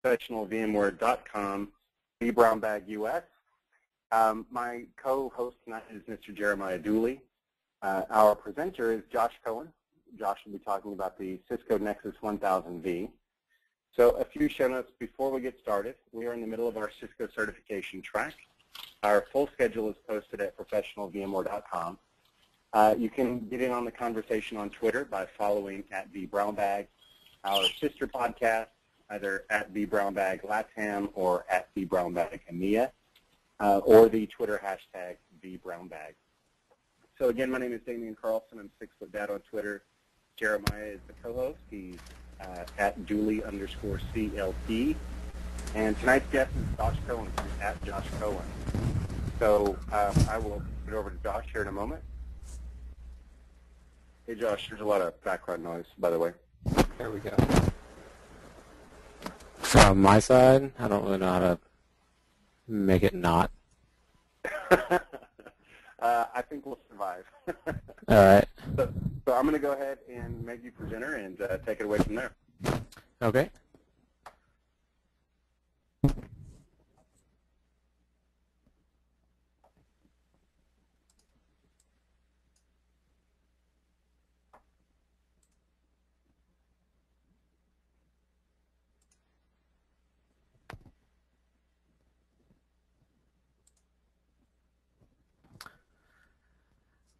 professionalvmware.com, vBrownbag US. My co-host tonight is Mr. Jeremiah Dooley. Our presenter is Josh Coen. Josh will be talking about the Cisco Nexus 1000v. So a few show notes before we get started. We are in the middle of our Cisco certification track. Our full schedule is posted at professionalvmware.com. You can get in on the conversation on Twitter by following at vBrownbag, our sister podcast, either at vBrownbag Latam or at vBrownbag EMEA, or the Twitter hashtag vBrownbag. So again, my name is Damian Carlson. I'm 6'Dad on Twitter. Jeremiah is the co-host. He's at Dooley_CLP. And tonight's guest is Josh Coen, at Josh Coen. So I will get over to Josh here in a moment. Hey Josh, there's a lot of background noise, by the way. There we go. From my side, I don't really know how to make it not. I think we'll survive. All right. So I'm going to go ahead and make you presenter and take it away from there. Okay.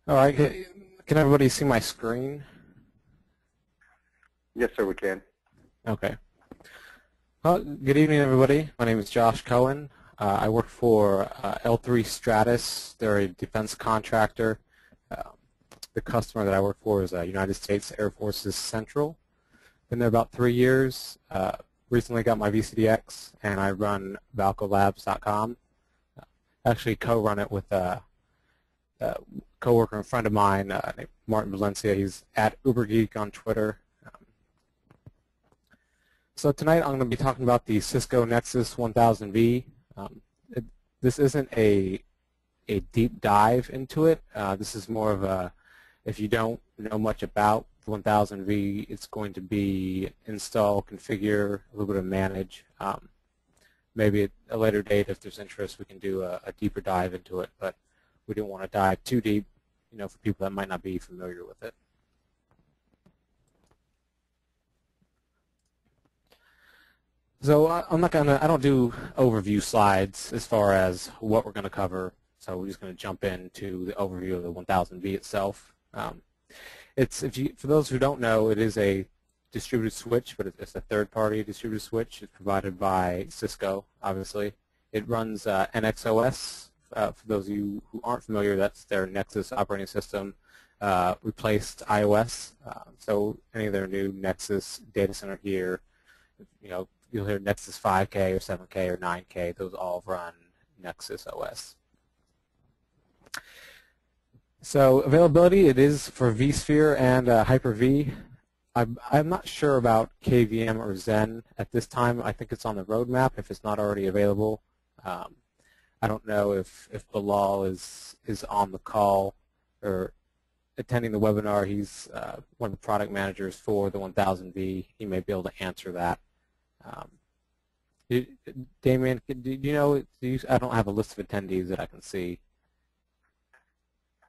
All right, can everybody see my screen? Yes, sir, we can. Okay. Well, good evening, everybody. My name is Josh Coen. I work for L3 Stratus. They're a defense contractor. The customer that I work for is United States Air Force's Central. Been there about 3 years. Recently got my VCDX, and I run ValcoLabs.com. Actually co-run it with coworker and friend of mine named Martin Valencia. He's at UberGeek on Twitter. So tonight I'm going to be talking about the Cisco Nexus 1000v. This isn't a deep dive into it. This is more of a, if you don't know much about the 1000v, it's going to be install, configure, a little bit of manage. Maybe at a later date, if there's interest, we can do a deeper dive into it. But we don't want to dive too deep, for people that might not be familiar with it. So I don't do overview slides as far as what we're going to cover. So we're just going to jump into the overview of the 1000v itself. For those who don't know, it is a distributed switch, but it's a third-party distributed switch. It's provided by Cisco, obviously. It runs NXOS. For those of you who aren't familiar, that's their Nexus operating system. Replaced iOS. So any of their new Nexus data center here, you'll hear Nexus 5K or 7K or 9K. Those all run Nexus OS. So availability, it is for vSphere and Hyper-V. I'm not sure about KVM or Zen at this time. I think it's on the roadmap if it's not already available. I don't know if Bilal is on the call or attending the webinar. He's one of the product managers for the 1000v. He may be able to answer that. Damien, do you know? I don't have a list of attendees that I can see.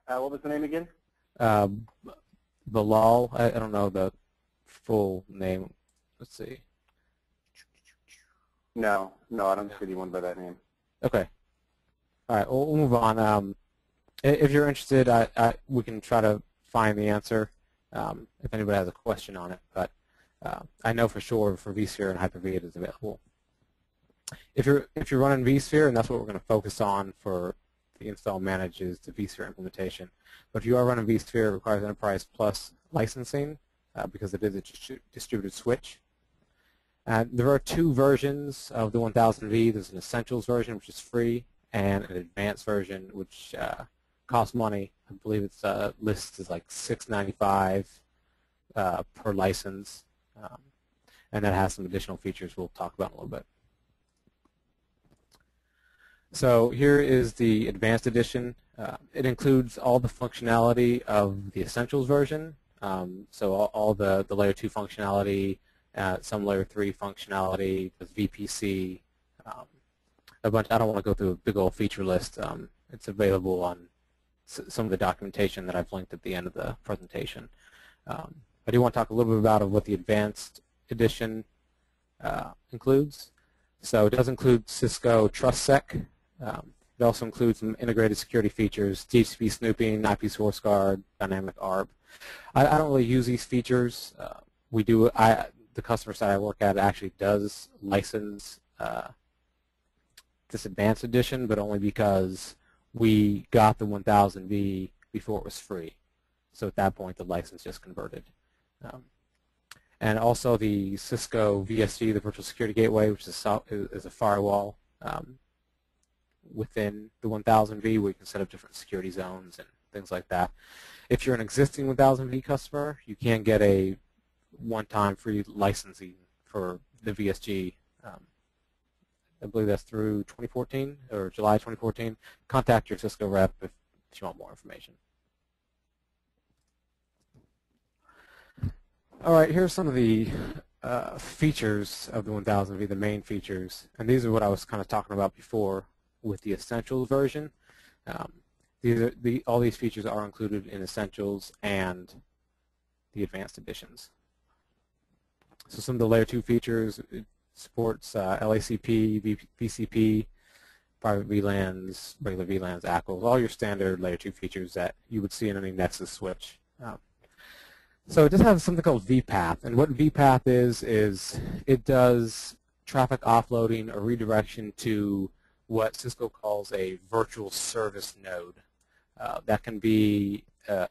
What was the name again? Bilal. I don't know the full name. Let's see. No, I don't see anyone by that name. Okay. All right, we'll move on. If you're interested, we can try to find the answer if anybody has a question on it. But I know for sure for vSphere and Hyper-V it is available. If you're running vSphere, and that's what we're going to focus on for the install manage is the vSphere implementation. But if you are running vSphere, it requires Enterprise Plus licensing because it is a distributed switch. There are two versions of the 1000v. There's an Essentials version, which is free, and an advanced version, which costs money. I believe its list is like $6.95 per license, and that has some additional features we'll talk about in a little bit. So here is the advanced edition. It includes all the functionality of the Essentials version, so all the Layer 2 functionality, some layer 3 functionality with VPC, a bunch. I don't want to go through a big old feature list. It's available on some of the documentation that I've linked at the end of the presentation. I do want to talk a little bit about what the Advanced Edition includes. So it does include Cisco TrustSec. It also includes some integrated security features, DHCP snooping, IP source guard, dynamic ARP. I don't really use these features. The customer side I work at actually does license this Advanced Edition, but only because we got the 1000v before it was free. So at that point, the license just converted. And also the Cisco VSG, the Virtual Security Gateway, which is a firewall within the 1000v where you can set up different security zones and things like that. If you're an existing 1000v customer, you can get a one-time free licensing for the VSG. I believe that's through 2014 or July 2014. Contact your Cisco rep if you want more information. All right, here's some of the features of the 1000v, the main features, and these are what I was kind of talking about before with the Essentials version. All these features are included in Essentials and the Advanced Editions. So some of the Layer 2 features, it supports LACP, VCP, private VLANs, regular VLANs, ACLs, all your standard Layer 2 features that you would see in any Nexus switch. So it does have something called vPath, and what vPath is it does traffic offloading or redirection to what Cisco calls a virtual service node. That can be the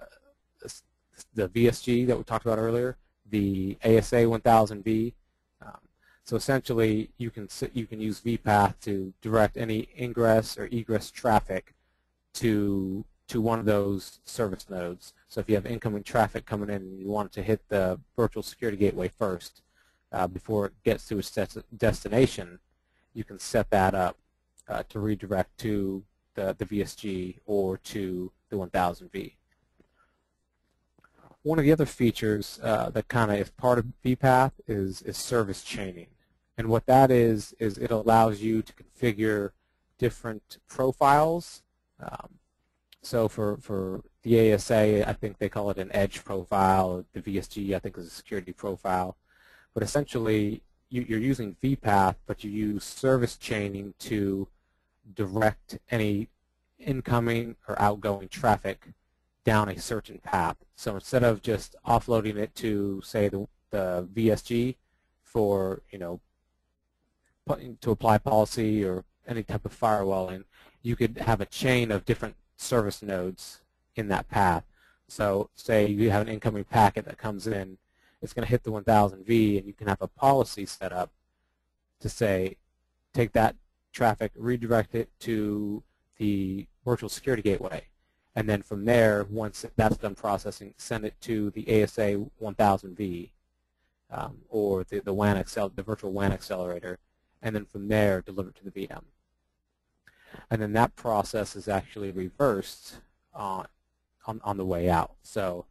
VSG that we talked about earlier, the ASA 1000v. So essentially, you can use vPath to direct any ingress or egress traffic to one of those service nodes. So if you have incoming traffic coming in and you want it to hit the virtual security gateway first before it gets to its destination, you can set that up to redirect to the VSG or to the 1000v. One of the other features that kind of is part of vPath is service chaining. And what that is it allows you to configure different profiles. So for the ASA, I think they call it an edge profile. The VSG, I think, is a security profile. But essentially, you're using vPath, but you use service chaining to direct any incoming or outgoing traffic down a certain path. So instead of just offloading it to, say, the VSG for, to apply policy or any type of firewalling, you could have a chain of different service nodes in that path. So say you have an incoming packet that comes in, it's going to hit the 1000v, and you can have a policy set up to say, take that traffic, redirect it to the virtual security gateway, and then from there, once that's done processing, send it to the ASA 1000v or the virtual WAN accelerator, and then from there deliver it to the VM. And then that process is actually reversed on the way out. So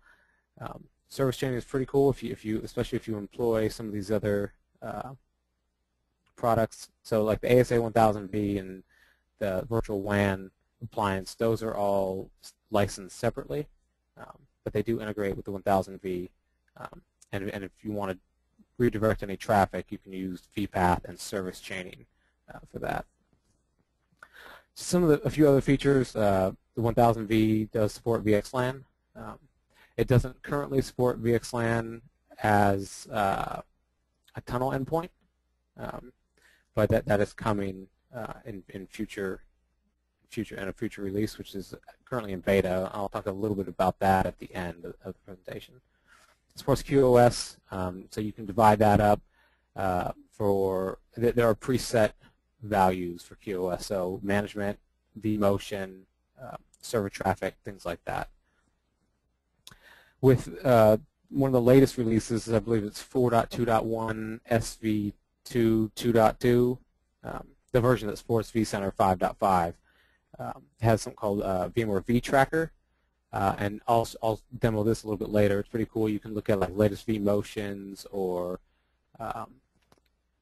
service chaining is pretty cool especially if you employ some of these other products. So like the ASA 1000v and the virtual WAN appliance, those are all licensed separately, but they do integrate with the 1000v. And if you want to redirect any traffic, you can use vPath and service chaining for that. A few other features, the 1000v does support VXLAN. It doesn't currently support VXLAN as a tunnel endpoint, but that is coming in a future release, which is currently in beta. I'll talk a little bit about that at the end of the presentation. It supports QoS, so you can divide that up there are preset values for QoS, so management, vMotion, server traffic, things like that. With one of the latest releases, I believe it's 4.2.1 SV2 2.2, the version that supports vCenter 5.5, has something called VMware vTracker, and I'll demo this a little bit later. It's pretty cool. You can look at like latest vMotions or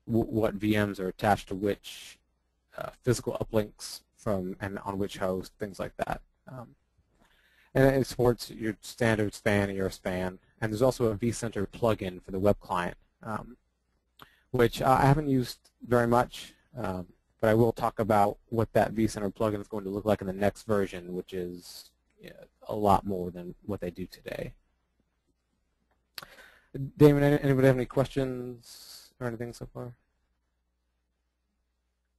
what VMs are attached to which physical uplinks from and on which host, things like that. And it supports your standard span and your span. And there's also a vCenter plugin for the web client, which I haven't used very much, but I will talk about what that vCenter plugin is going to look like in the next version, which is a lot more than what they do today. Damon, anybody have any questions or anything so far?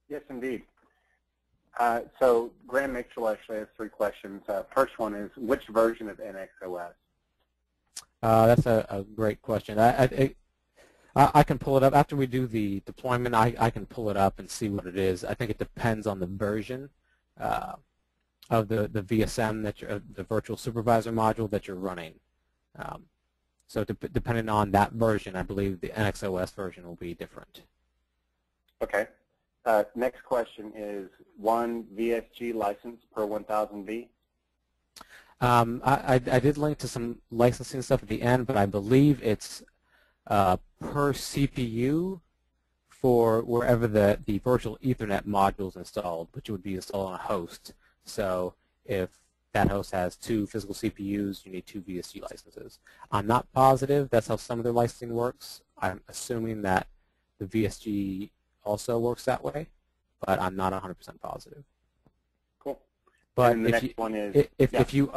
Yes, indeed. So Graham Mitchell actually has 3 questions. First one is, which version of NXOS? That's a great question. I can pull it up. After we do the deployment, I can pull it up and see what it is. I think it depends on the version of the VSM, the virtual supervisor module that you're running. So depending on that version, I believe the NXOS version will be different. Okay. Next question is, 1 VSG license per 1000v? I did link to some licensing stuff at the end, but I believe it's per CPU for wherever the virtual Ethernet module is installed, which would be installed on a host. So if that host has 2 physical CPUs, you need 2 VSG licenses. I'm not positive that's how some of their licensing works. I'm assuming that the VSG also works that way, but I'm not 100% positive. Cool. But and the next one is, if you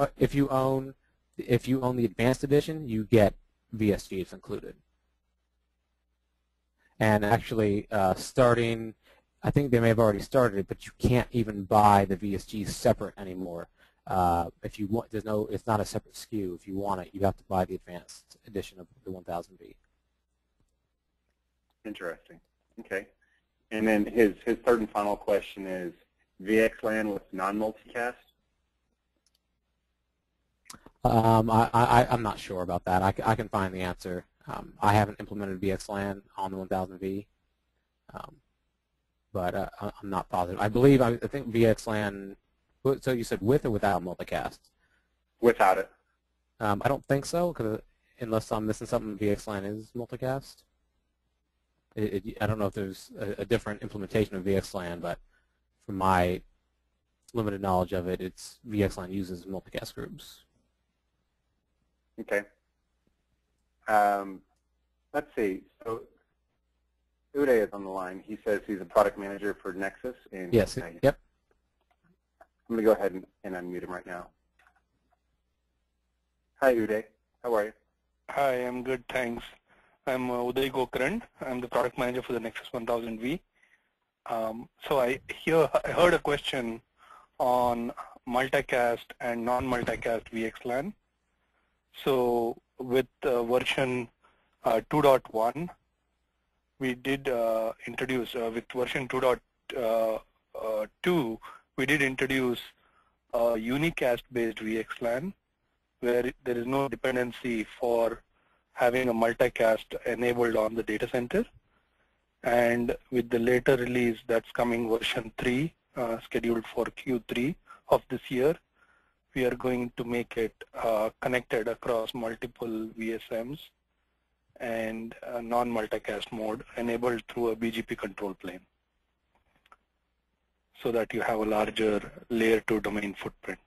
own the advanced edition, you get VSGs included. And actually, starting, I think they may have already started it, but you can't even buy the VSGs separate anymore. If you want, it's not a separate SKU. If you want it, you have to buy the advanced edition of the 1000v. Interesting. Okay. And then his third and final question is, VXLAN with non-multicast? I'm not sure about that. I can find the answer. I haven't implemented VXLAN on the 1000v, but I'm not positive. I think VXLAN. So you said with or without multicast? Without it. I don't think so, because unless I'm missing something, VXLAN is multicast. I don't know if there's a different implementation of VXLAN, but from my limited knowledge of it, VXLAN uses multicast groups. Okay. Let's see. So Uday is on the line. He says he's a product manager for Nexus. Yes. Yep. I'm going to go ahead and unmute him right now. Hi, Uday. How are you? Hi, I'm good, thanks. I'm Uday Gokaran. I'm the product manager for the Nexus 1000v. So I heard a question on multicast and non-multicast VXLAN. So with version 2.1, we did introduce, with version 2.2, we did introduce a unicast-based VXLAN, where there is no dependency for having a multicast enabled on the data center. And with the later release that's coming, version 3, scheduled for Q3 of this year, we are going to make it connected across multiple VSMs and non-multicast mode enabled through a BGP control plane, so that you have a larger layer 2 domain footprint.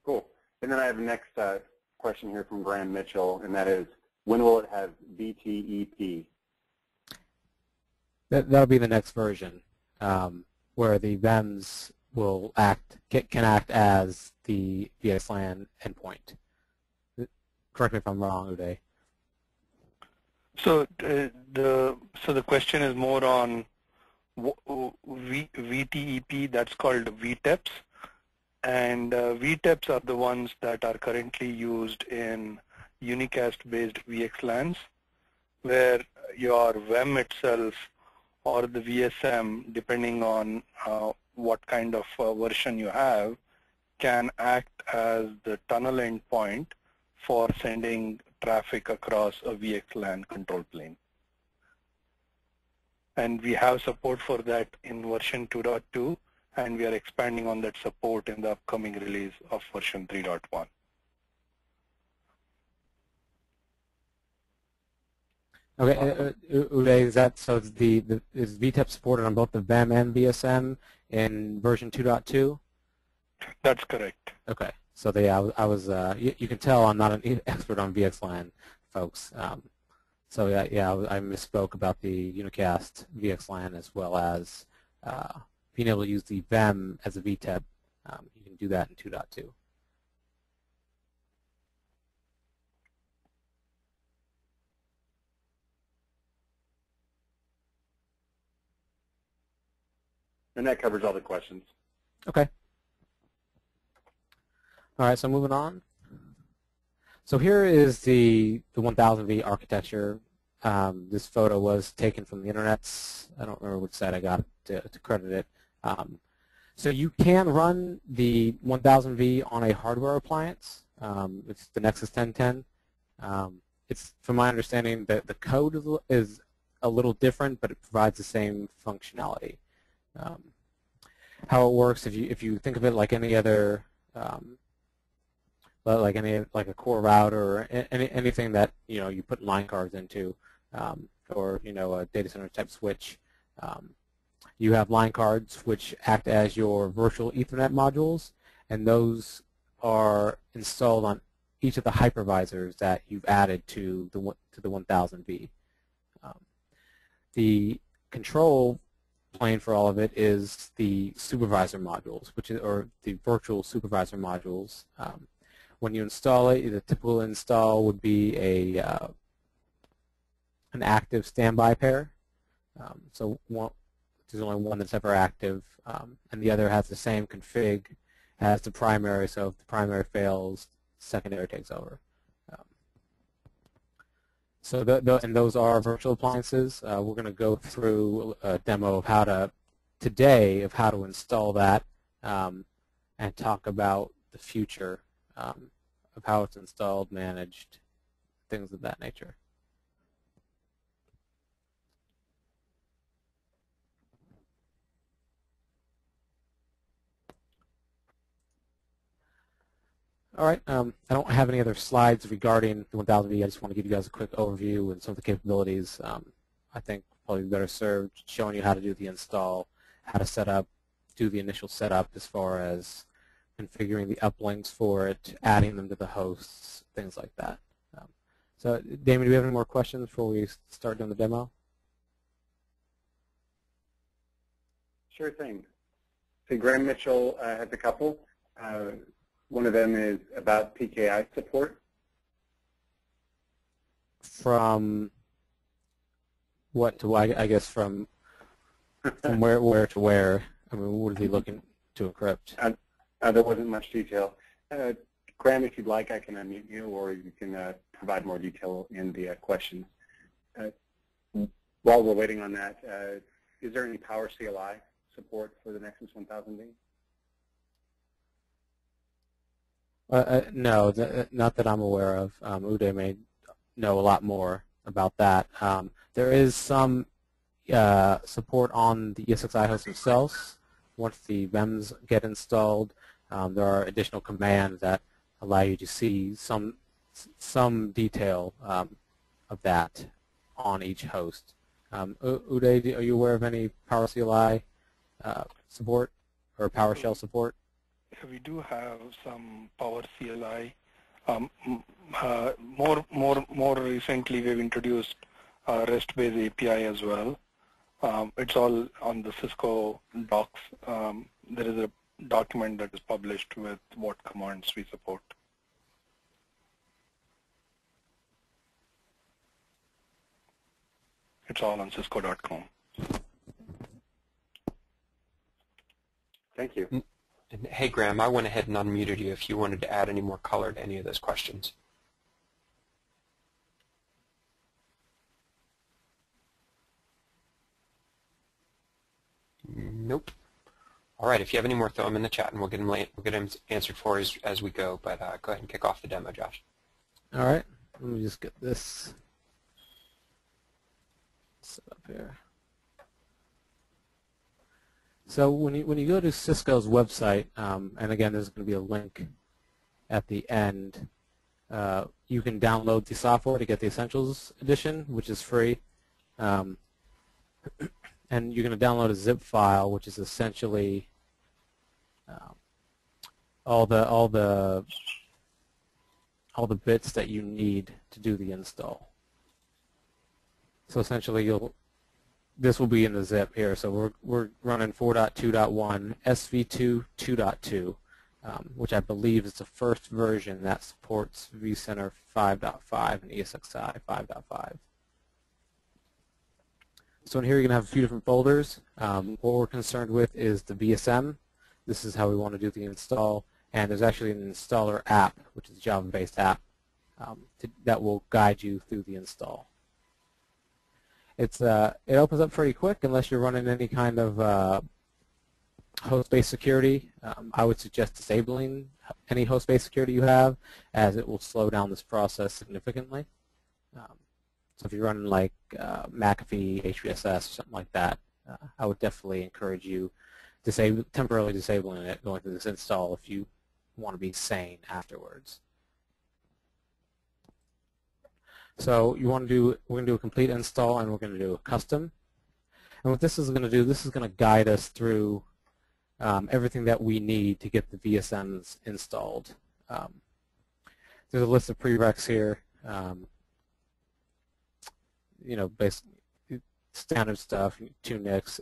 Cool. And then I have the next question here from Graham Mitchell, and that is, when will it have VTEP? That'll be the next version, where the VEMs will can act as the VXLAN endpoint. Correct me if I'm wrong, Uday. So the question is more on VTEP, that's called VTEPs, and VTEPs are the ones that are currently used in unicast-based VXLANs, where your VEM itself or the VSM, depending on what kind of version you have, can act as the tunnel endpoint for sending traffic across a VXLAN control plane. And we have support for that in version 2.2, and we are expanding on that support in the upcoming release of version 3.1. Okay, Uday, is that so? Is VTEP supported on both the VEM and VSM in version 2.2? That's correct. Okay, so I was you can tell I'm not an expert on VXLAN, folks. So yeah, I misspoke about the unicast VXLAN as well as being able to use the VEM as a VTEP. You can do that in 2.2. And that covers all the questions. Okay. All right, so moving on. So here is the 1000v architecture. This photo was taken from the internets. I don't remember which site I got to credit it. So you can run the 1000v on a hardware appliance. It's the Nexus 1010. It's, from my understanding, that the code is a little different, but it provides the same functionality. How it works, if you think of it like any other, like a core router or anything that you put line cards into, or a data center type switch, you have line cards which act as your virtual Ethernet modules, and those are installed on each of the hypervisors that you've added to the 1000v. The control plane for all of it is the supervisor modules, or the virtual supervisor modules. When you install it, the typical install would be an active standby pair. So there's only one that's ever active, and the other has the same config as the primary. So if the primary fails, secondary takes over. So and those are virtual appliances. We're going to go through a demo of how to install that, and talk about the future of how it's installed, managed, things of that nature. All right, I don't have any other slides regarding the 1000v. I just want to give you guys a quick overview and some of the capabilities. I think probably better served showing you how to do the install, how to set up, do the initial setup as far as configuring the uplinks for it, adding them to the hosts, things like that. So, Damon, do we have any more questions before we start doing the demo? Sure thing. So Graham Mitchell has a couple. One of them is about PKI support. From what to, I guess, from where to where? I mean, what is he looking to encrypt? There wasn't much detail. Graham, if you'd like, I can unmute you, or you can provide more detail in the questions. While we're waiting on that, is there any Power CLI support for the Nexus 1000v? No, not that I'm aware of. Uday may know a lot more about that. There is some support on the ESXi hosts themselves. Once the VEMs get installed, there are additional commands that allow you to see some detail of that on each host. Uday, are you aware of any Power CLI support or PowerShell support? We do have some Power CLI. More recently, we've introduced REST-based API as well. It's all on the Cisco docs. There is a document that is published with what commands we support. It's all on cisco.com. Thank you. And hey, Graham, I went ahead and unmuted you if you wanted to add any more color to any of those questions. Nope. All right, if you have any more, throw them in the chat, and we'll get them answered for as we go. But go ahead and kick off the demo, Josh. All right, let me just get this set up here. So when you go to Cisco's website, and again, there's going to be a link at the end, you can download the software to get the Essentials Edition, which is free. And you're going to download a zip file, which is essentially all the bits that you need to do the install. So essentially, this will be in the zip here. So we're running 4.2.1 SV2 2.2, which I believe is the first version that supports vCenter 5.5 and ESXi 5.5. So in here you're going to have a few different folders. What we're concerned with is the VSM. This is how we want to do the install. And there's actually an installer app, which is a Java-based app, that will guide you through the install. It opens up pretty quick unless you're running any kind of host-based security. I would suggest disabling any host-based security you have, as it will slow down this process significantly. So if you're running like McAfee, HBSS, or something like that, I would definitely encourage you temporarily disabling it, going through this install if you want to be sane afterwards. So we're going to do a complete install, and we're going to do a custom. And what this is going to do, this is going to guide us through everything that we need to get the VSMs installed. There's a list of prereqs here. Basic standard stuff, Unix.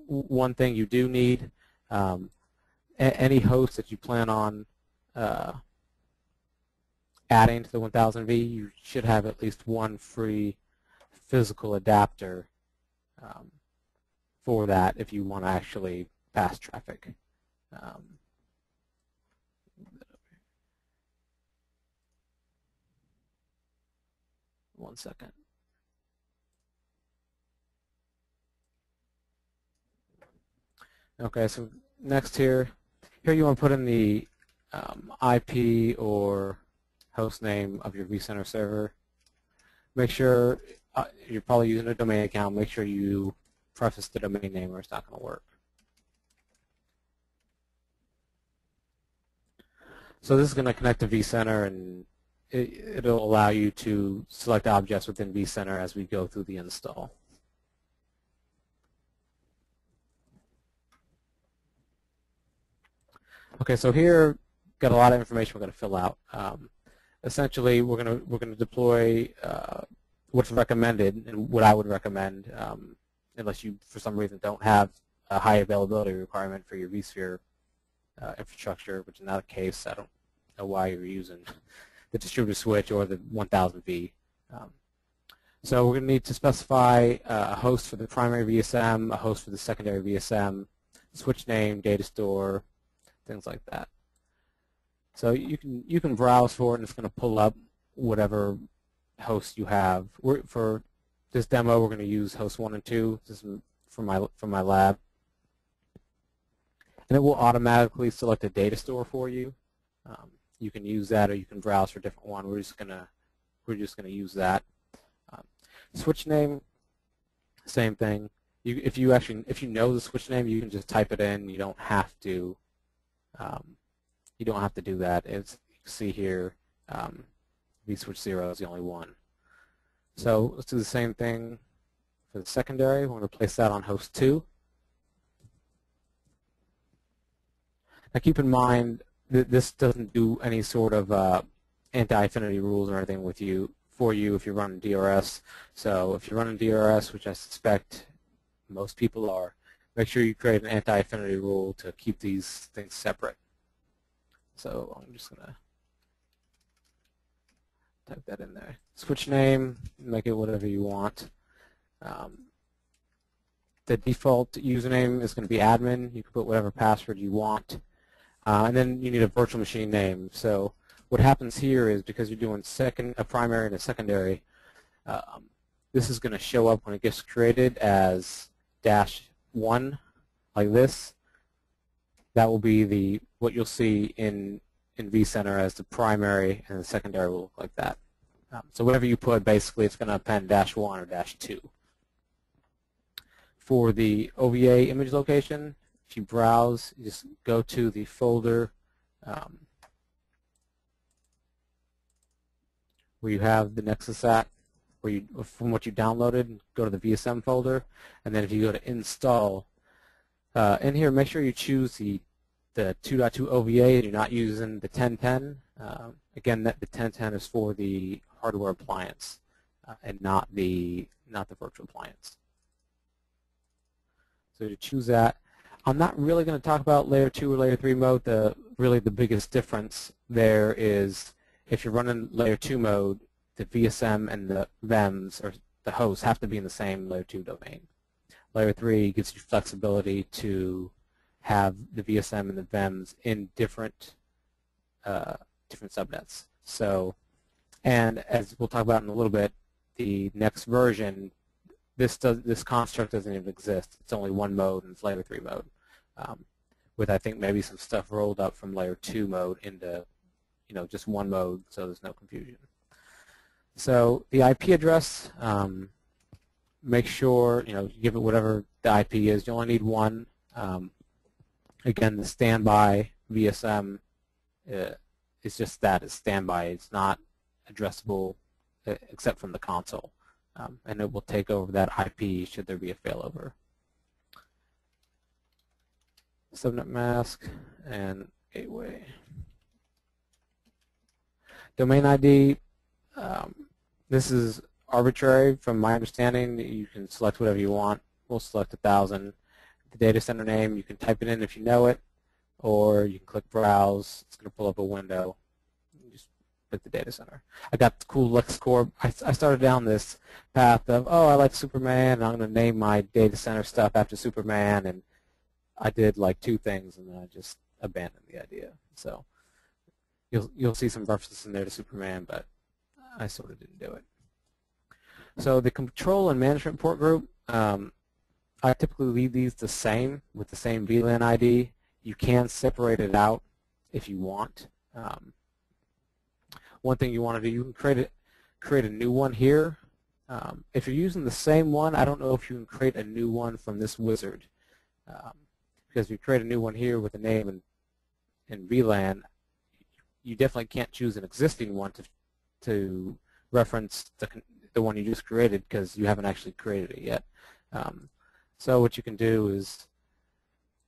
One thing you do need, any host that you plan on adding to the 1000v, you should have at least one free physical adapter for that if you want to actually pass traffic. One second. Okay, so next here you want to put in the IP or host name of your vCenter server. Make sure you're probably using a domain account. Make sure you preface the domain name or it's not going to work. So this is going to connect to vCenter, and it'll allow you to select objects within vCenter as we go through the install. Okay, so here got a lot of information we're going to fill out. Essentially, we're going to deploy what's recommended and what I would recommend, unless you for some reason don't have a high availability requirement for your vSphere infrastructure, which in that case I don't know why you're using the distributed switch or the 1000v. So we're going to need to specify a host for the primary VSM, a host for the secondary VSM, switch name, data store, things like that. So you can browse for it, and it's going to pull up whatever host you have. For this demo, we're going to use host 1 and 2. This is from my lab, and it will automatically select a data store for you. You can use that, or you can browse for a different one. We're just gonna use that. Switch name, same thing. If you know the switch name, you can just type it in. You don't have to. You don't have to do that. As you can see here, vSwitch 0 is the only one. So let's do the same thing for the secondary. We're going to place that on host 2. Now keep in mind that this doesn't do any sort of anti-affinity rules or anything for you if you're running DRS. So if you're running DRS, which I suspect most people are, make sure you create an anti-affinity rule to keep these things separate. So I'm just going to type that in there. Switch name, make it whatever you want. The default username is going to be admin. You can put whatever password you want. And then you need a virtual machine name. So what happens here is, because you're doing a primary and a secondary, this is going to show up when it gets created as -1, like this. That will be what you'll see in vCenter as the primary, and the secondary will look like that. So whatever you put, basically, it's going to append -1 or -2. for the OVA image location, if you browse, you just go to the folder where you have the Nexus at, where you, from what you downloaded, go to the VSM folder, and then if you go to install, in here make sure you choose the 2.2 OVA and you're not using the 1010. Again, the 1010 is for the hardware appliance and not the virtual appliance. So to choose that, I'm not really going to talk about layer 2 or layer 3 mode. Really the biggest difference there is if you're running layer 2 mode, the VSM and the VEMs, or the hosts, have to be in the same layer 2 domain. Layer 3 gives you flexibility to have the VSM and the VEMs in different subnets. So, and as we'll talk about in a little bit, the next version, this construct doesn't even exist. It's only one mode, and it's layer 3 mode, with I think maybe some stuff rolled up from layer 2 mode into just one mode, so there's no confusion. So the IP address, make sure you give it whatever the IP is. You only need one. Again, the standby VSM is just that. It's standby. It's not addressable except from the console, and it will take over that IP should there be a failover. Subnet mask and gateway. Domain ID. This is arbitrary from my understanding. You can select whatever you want. We'll select 1000. The data center name, you can type it in if you know it, or you can click browse. It's going to pull up a window. You just pick the data center. I got the cool LexCorp. I started down this path of, oh, I like Superman, and I'm going to name my data center stuff after Superman, and I did like 2 things, and then I just abandoned the idea. So you'll see some references in there to Superman, but I sort of didn't do it. So the control and management port group, I typically leave these the same with the same VLAN ID. You can separate it out if you want. One thing you want to do, you can create a new one here. If you're using the same one, I don't know if you can create a new one from this wizard. Because if you create a new one here with a name in VLAN, you definitely can't choose an existing one to reference the one you just created because you haven't actually created it yet. So what you can do is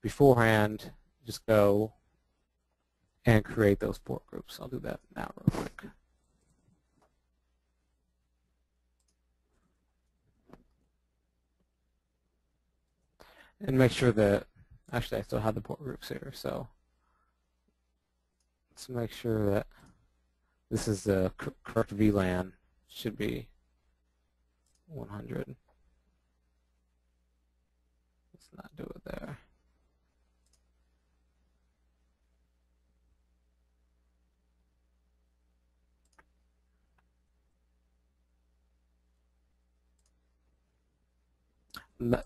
beforehand just go and create those port groups. I'll do that now real quick. And make sure that, actually I still have the port groups here, so let's make sure that this is the correct VLAN. Should be 100. Let's not do it there.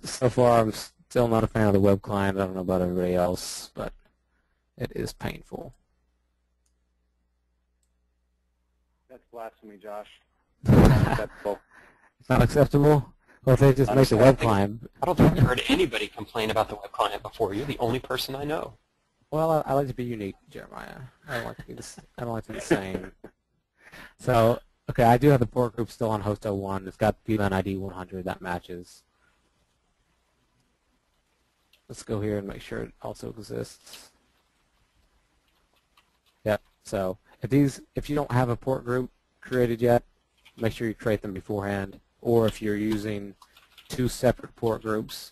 So far, I'm still not a fan of the web client. I don't know about everybody else, but it is painful. That's blasphemy, Josh. Unacceptable. It's not acceptable? Well, if they just make the web client. I don't think I've heard anybody complain about the web client before. You're the only person I know. Well, I like to be unique, Jeremiah. I don't like to be the same. So, okay, I do have the port group still on host 01. It's got VLAN ID 100. That matches. Let's go here and make sure it also exists. Yep. So if you don't have a port group created yet, make sure you create them beforehand. Or if you're using 2 separate port groups,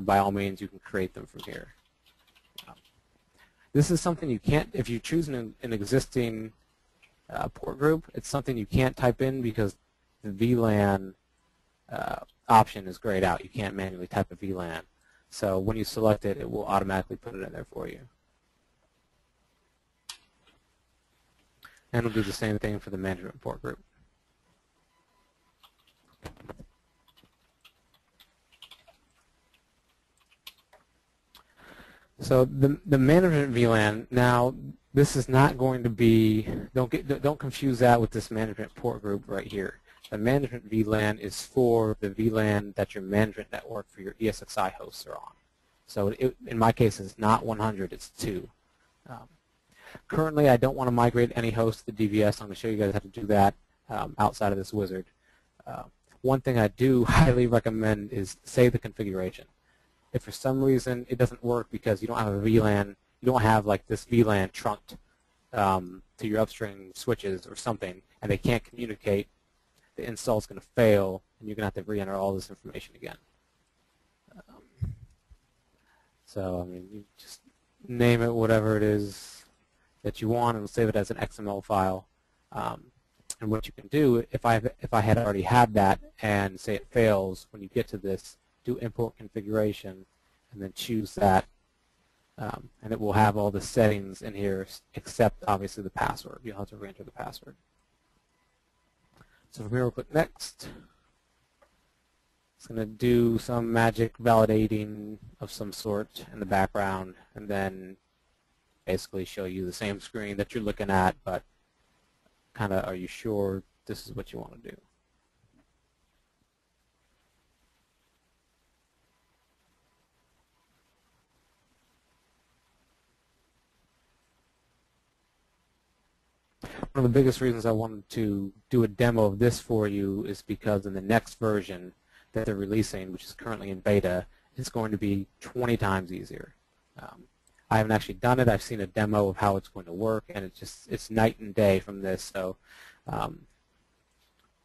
by all means you can create them from here. This is something you can't, if you choose an existing port group, it's something you can't type in because the VLAN option is grayed out. You can't manually type a VLAN. So when you select it, it will automatically put it in there for you. And we'll do the same thing for the management port group. So the management VLAN, now this is not going to be, don't confuse that with this management port group right here. The management VLAN is for the VLAN that your management network for your ESXi hosts are on. So in my case, it's not 100, it's 2. Currently, I don't want to migrate any host to the DVS. I'm going to show you guys how to do that outside of this wizard. One thing I do highly recommend is save the configuration. If for some reason it doesn't work because you don't have a VLAN, you don't have like this VLAN trunked to your upstream switches or something, and they can't communicate, the install is going to fail, and you're going to have to re-enter all this information again. So, I mean, you just name it whatever it is that you want and save it as an XML file. And what you can do, if I had already had that and say it fails, when you get to this, do import configuration and then choose that. And it will have all the settings in here except, obviously, the password. You'll have to re-enter the password. So from here, we'll click Next. It's going to do some magic validating of some sort in the background, and then basically show you the same screen that you're looking at, but kind of, are you sure this is what you want to do? One of the biggest reasons I wanted to do a demo of this for you is because in the next version that they're releasing, which is currently in beta, it's going to be 20 times easier. I haven't actually done it. I've seen a demo of how it's going to work, and it's night and day from this. So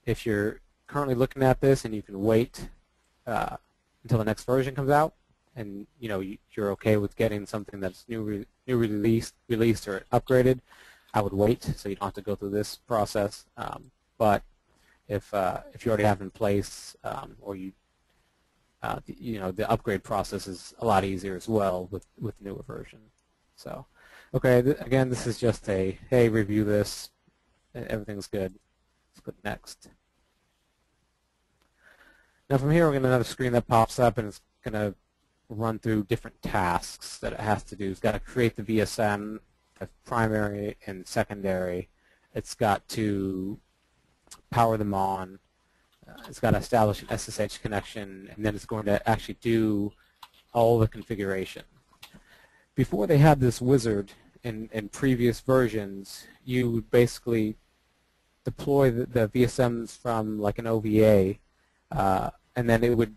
if you're currently looking at this and you can wait until the next version comes out, and you're okay with getting something that's new released or upgraded, I would wait so you don't have to go through this process. But if you already have it in place, or the upgrade process is a lot easier as well with newer version. So, okay, again, this is just a hey, review this, everything's good. Let's click Next. Now from here, we're going to have a screen that pops up, and it's going to run through different tasks that it has to do. It's got to create the VSM, primary and secondary. It's got to power them on. It's got to establish an SSH connection, and then it's going to actually do all the configuration. Before they had this wizard in previous versions, you would basically deploy the VSMs from like an OVA, and then it would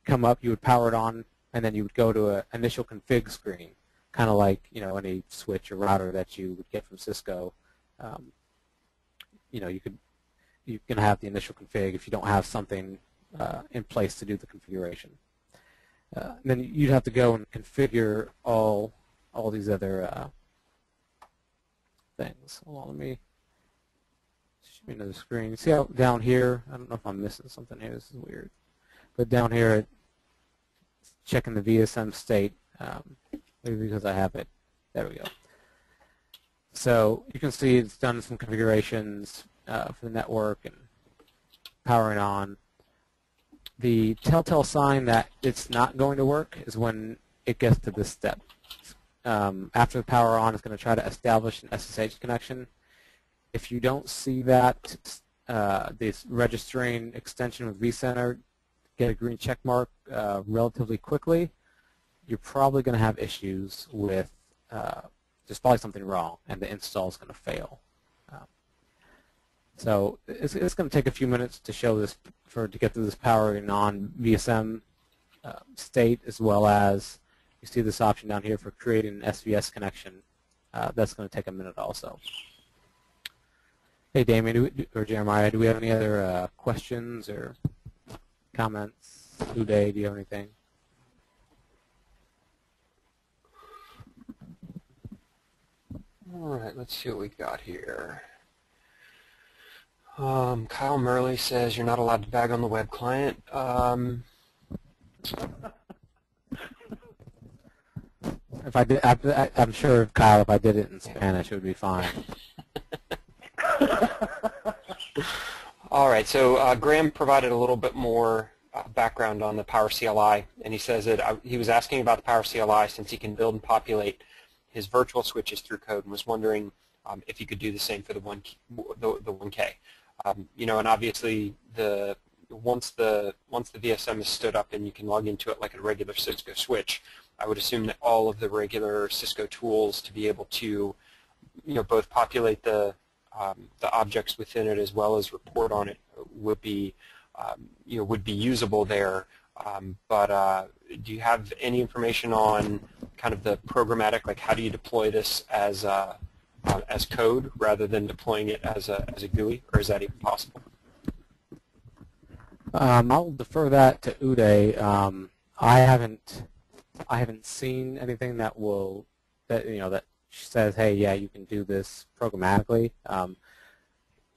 come up, you would power it on, and then you would go to an initial config screen, kind of like any switch or router that you would get from Cisco. You can have the initial config if you don't have something in place to do the configuration. Then you'd have to go and configure all these other things. Hold on, let me show you another screen. See how down here, I don't know if I'm missing something here, this is weird, but down here, it's checking the VSM state, maybe because I have it. There we go. So you can see it's done some configurations for the network and powering on. The telltale sign that it's not going to work is when it gets to this step. After the power on, it's going to try to establish an SSH connection. If you don't see that, this registering extension with vCenter get a green check mark relatively quickly, you're probably going to have issues with, there's probably something wrong, and the install is going to fail. So it's going to take a few minutes to show this, to get through this powering on VSM state, as well as you see this option down here for creating an SVS connection. That's going to take a minute also. Hey, Damien or Jeremiah, do we have any other questions or comments? Uday, do you have anything? All right, let's see what we got here. Kyle Murley says you're not allowed to bag on the web client. If I did, I'm sure, Kyle, if I did it in Spanish, it would be fine. All right, so Graham provided a little bit more background on the Power CLI, and he says that he was asking about the Power CLI since he can build and populate his virtual switches through code, and was wondering if you could do the same for the 1K. You know, and obviously once the VSM is stood up and you can log into it like a regular Cisco switch, I would assume that all of the regular Cisco tools to be able to, you know, both populate the objects within it as well as report on it would be, you know, would be usable there. But do you have any information on kind of the programmatic, like how do you deploy this as code rather than deploying it as a GUI, or is that even possible? I'll defer that to Uday. I haven't seen anything that says, hey, yeah, you can do this programmatically.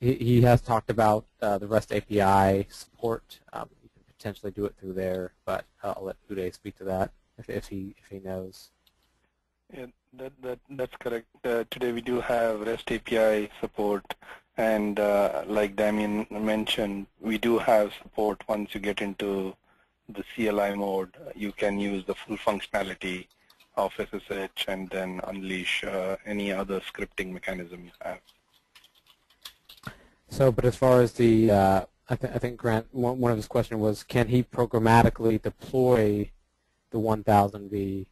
He has talked about the REST API support. You can potentially do it through there, but I'll let Uday speak to that if he knows. Yeah, that's correct. Today we do have REST API support, and like Damien mentioned, we do have support once you get into the CLI mode. You can use the full functionality of SSH and then unleash any other scripting mechanism you have. So, but as far as the, I think Grant, one of his questions was, can he programmatically deploy the 1000v,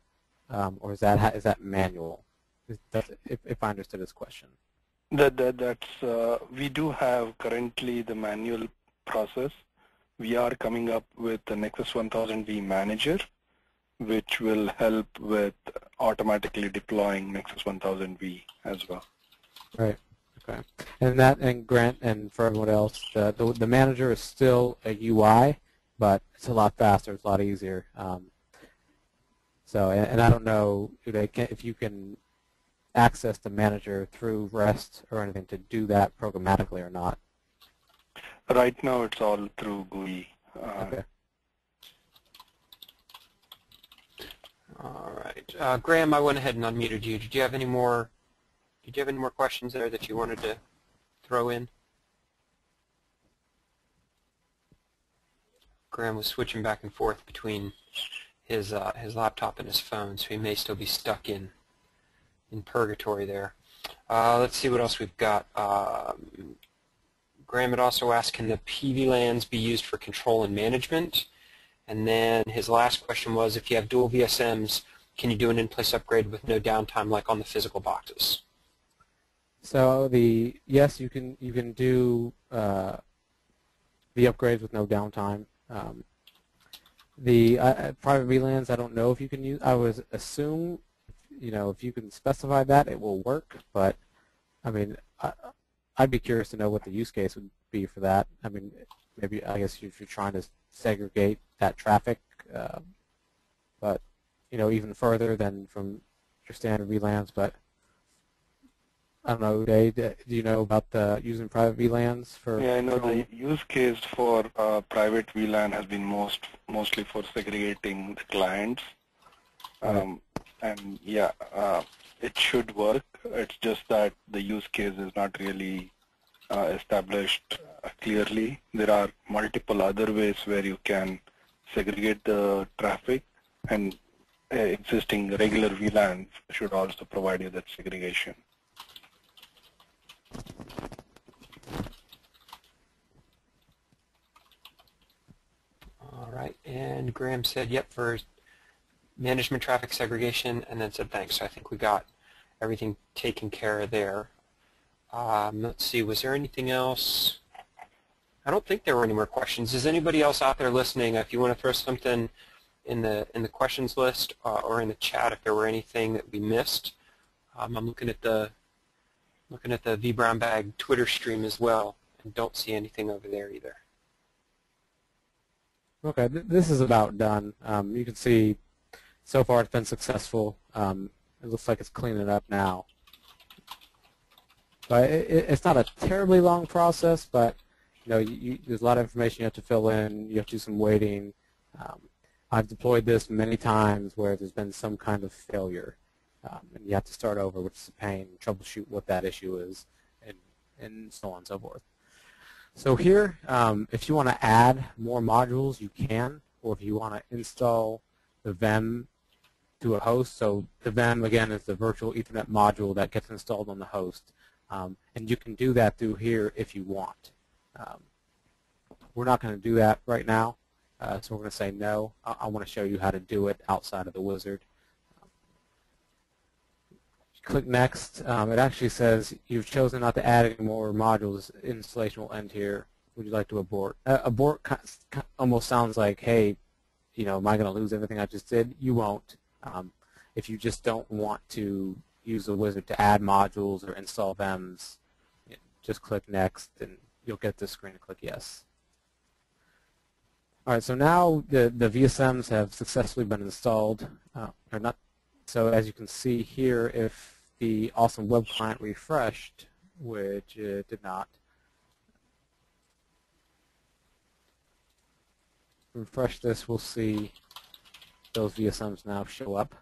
or is that manual? If I understood his question. We do have currently the manual process. We are coming up with the Nexus 1000v manager, which will help with automatically deploying Nexus 1000v as well. Right. Okay. And Grant, and for everyone else, the manager is still a UI, but it's a lot faster. It's a lot easier. So, and I don't know if you can access the manager through REST or anything to do that programmatically or not. Right now, it's all through GUI. Okay. All right, Graham, I went ahead and unmuted you. Did you have any more? Did you have any more questions there that you wanted to throw in? Graham was switching back and forth between his laptop and his phone, so he may still be stuck in purgatory there. Let's see what else we've got. Graham had also asked, can the PVLANs be used for control and management? And then his last question was, if you have dual VSMs, can you do an in-place upgrade with no downtime like on the physical boxes? So yes, you can do the upgrades with no downtime. The private VLANs, I don't know if you can use. I would assume, if you can specify that, it will work. But I mean, I'd be curious to know what the use case would be for that. I mean, maybe I guess if you're trying to segregate that traffic, but even further than from your standard VLANs. But I don't know, Uday, do you know about using private VLANs for? Yeah, I know the use case for private VLAN has been mostly for segregating the clients, and yeah, it should work. It's just that the use case is not really established clearly. There are multiple other ways where you can segregate the traffic, and existing regular VLANs should also provide you that segregation. All right, and Graham said, yep, for management traffic segregation, and then said thanks. So I think we got everything taken care of there. Let's see, was there anything else? I don't think there were any more questions. Is anybody else out there listening? If you want to throw something in the questions list or in the chat, if there were anything that we missed. I'm looking at the vBrownbag Twitter stream as well, and don't see anything over there either. Okay, this is about done. You can see so far it's been successful. It looks like it's cleaning it up now. But it's not a terribly long process, but there's a lot of information you have to fill in. You have to do some waiting. I've deployed this many times where there's been some kind of failure, and you have to start over, which is a pain, troubleshoot what that issue is, and so on and so forth. So here, if you want to add more modules, you can, or if you want to install the VM to a host. So the VM, again, is the virtual Ethernet module that gets installed on the host. And you can do that through here if you want. We're not going to do that right now, so we're going to say no. I want to show you how to do it outside of the wizard. Click Next. It actually says you've chosen not to add any more modules. Installation will end here. Would you like to abort? Abort almost sounds like, hey, am I going to lose everything I just did? You won't. If you just don't want to use the wizard to add modules or install VMs, just click Next, and you'll get this screen and click Yes. All right, so now the VSMs have successfully been installed, or not. So as you can see here, if the awesome web client refreshed, which it did not, refresh this, we'll see those VSMs now show up.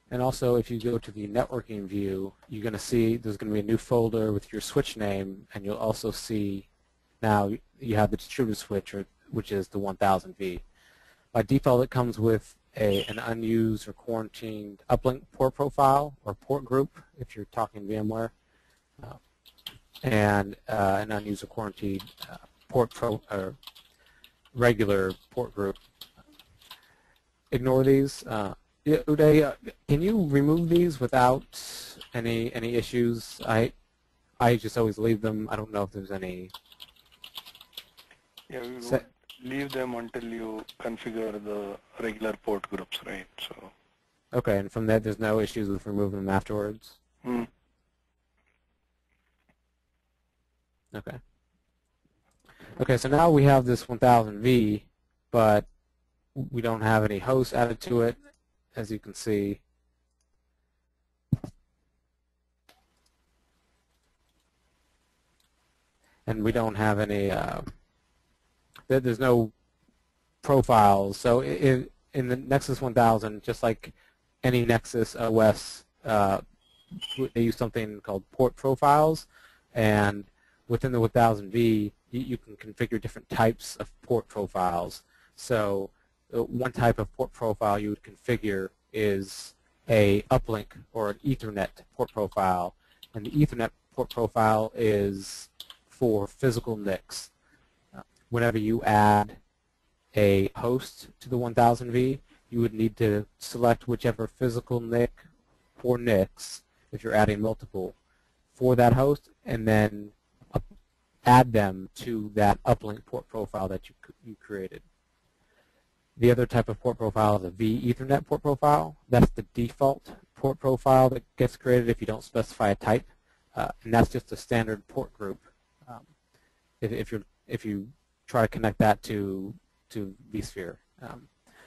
And also, if you go to the networking view, you're going to see there's going to be a new folder with your switch name, and you'll also see now you have the distributed switch, which is the 1000v. By default, it comes with an unused or quarantined uplink port profile or port group, if you're talking VMware, and an unused or quarantined or regular port group. Ignore these. Uday, can you remove these without any issues? I just always leave them. I don't know if there's any. Yeah, we would leave them until you configure the regular port groups, right? So. Okay, and from that, there's no issues with removing them afterwards. Okay. Okay, so now we have this 1000v, but we don't have any hosts added to it, as you can see. And we don't have any, there's no profiles. So in the Nexus 1000, just like any Nexus OS, they use something called port profiles, and within the 1000v, you can configure different types of port profiles. So one type of port profile you would configure is a uplink or an Ethernet port profile, and the Ethernet port profile is for physical NICs. Whenever you add a host to the 1000v, you would need to select whichever physical NIC or NICs, if you're adding multiple, for that host, and then add them to that uplink port profile that you created. The other type of port profile is a vEthernet port profile. That's the default port profile that gets created if you don't specify a type, and that's just a standard port group. If you try to connect that to vSphere,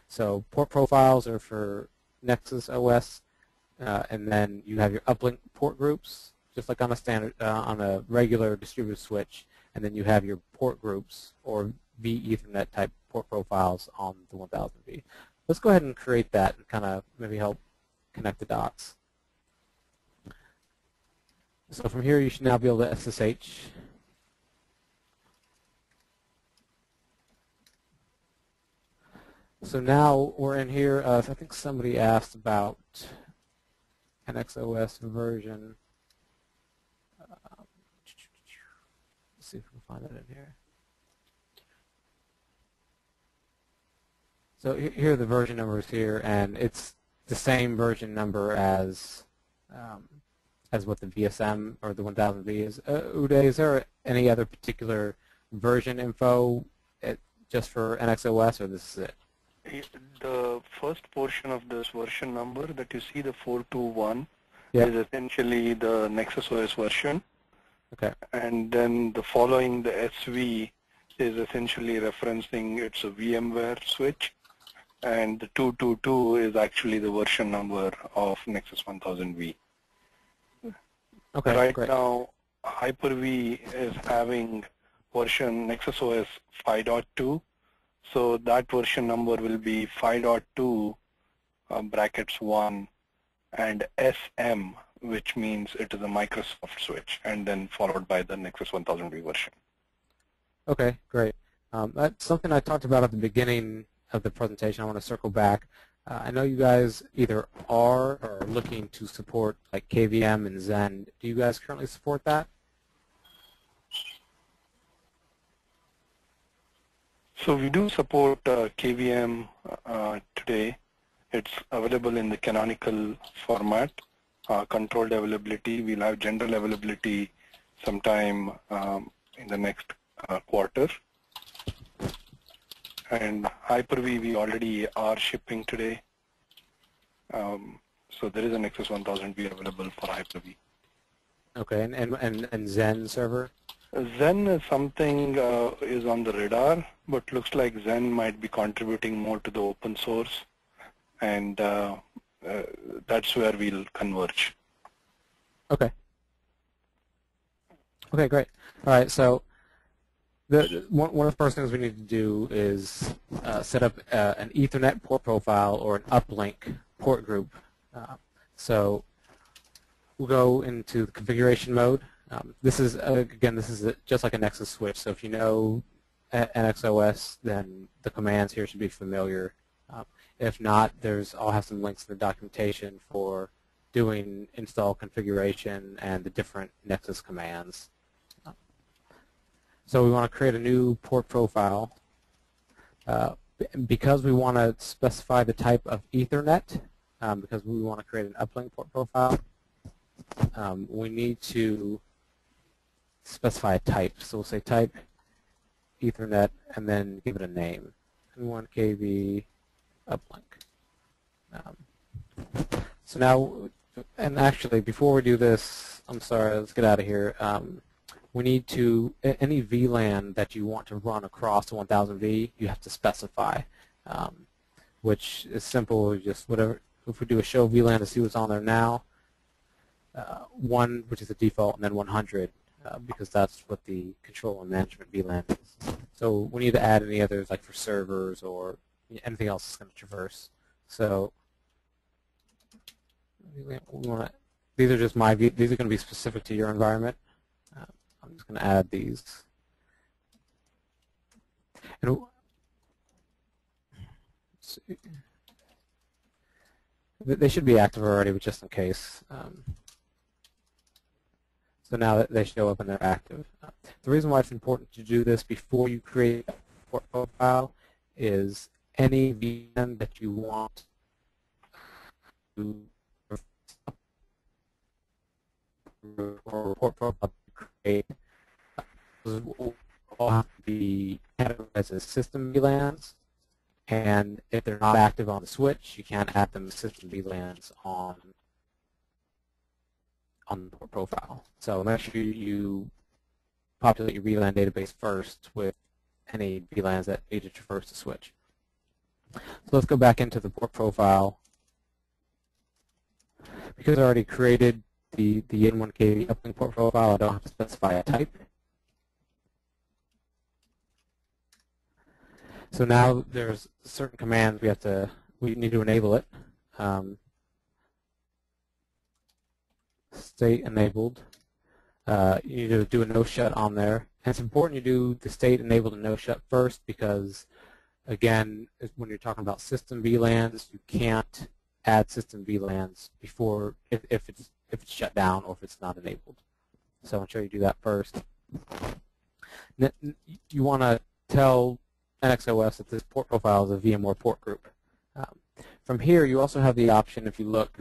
so port profiles are for Nexus OS, and then you have your uplink port groups, just like on a standard on a regular distributed switch, and then you have your port groups or vEthernet type port profiles on the 1000v. Let's go ahead and create that and kind of maybe help connect the dots. So from here, you should now be able to SSH. So now we're in here. I think somebody asked about NXOS version. Let's see if we can find that in here. So here are the version numbers here, and it's the same version number as what the VSM or the 1000v is. Uday, is there any other particular version info just for NXOS, or this is it? The first portion of this version number that you see, the 421, yeah, is essentially the Nexus OS version. Okay. And then the following, the SV, is essentially referencing it's a VMware switch. And the 222 is actually the version number of Nexus 1000v. Okay, right great. Now, Hyper-V is having version Nexus OS 5.2. So that version number will be 5.2 brackets 1 and SM, which means it is a Microsoft switch, and then followed by the Nexus 1000v version. Okay, great. That's something I talked about at the beginning of the presentation. I want to circle back. I know you guys either are or are looking to support like KVM and Zen. Do you guys currently support that? So we do support KVM today. It's available in the canonical format, controlled availability. We'll have general availability sometime in the next quarter. And Hyper-V we already are shipping today. So there is a Nexus 1000v available for Hyper-V. Okay, and Zen server? Zen is something is on the radar, but looks like Zen might be contributing more to the open source, and that's where we'll converge. Okay. Okay, great. All right, so one of the first things we need to do is set up an Ethernet port profile or an uplink port group. So we'll go into the configuration mode. This is again, this is just like a Nexus switch. So if you know NXOS, then the commands here should be familiar. If not, I'll have some links in the documentation for doing install configuration and the different Nexus commands. So we want to create a new port profile. Because we want to specify the type of Ethernet, because we want to create an uplink port profile, we need to specify a type. So we'll say type Ethernet and then give it a name. 1 kV uplink. So now, and actually before we do this, I'm sorry, let's get out of here. We need to, any VLAN that you want to run across the 1000V, you have to specify, which is simple, just whatever. If we do a show VLAN to see what's on there now, 1, which is the default, and then 100, because that's what the control and management VLAN is. So we need to add any others, like for servers or anything else that's going to traverse. So we want to, these are just these are going to be specific to your environment. I'm just going to add these. And they should be active already, but just in case. So now that they show up and they're active. The reason why it's important to do this before you create a port profile is any VM that you want to or port profile to create will all have to be categorized as system VLANs, and if they're not active on the switch, you can't add them as system VLANs on the port profile. So make sure you populate your VLAN database first with any VLANs that need to traverse the switch. So let's go back into the port profile. Because I already created the N1K uplink port profile, I don't have to specify a type. So now there's certain commands we need to enable it. State enabled. You need to do a no shut on there. And it's important you do the state enabled and no shut first because, again, when you're talking about system VLANs, you can't add system VLANs before if it's shut down or if it's not enabled. So I'm sure you do that first. You want to tell NXOS that this port profile is a VMware port group. From here, you also have the option, if you look,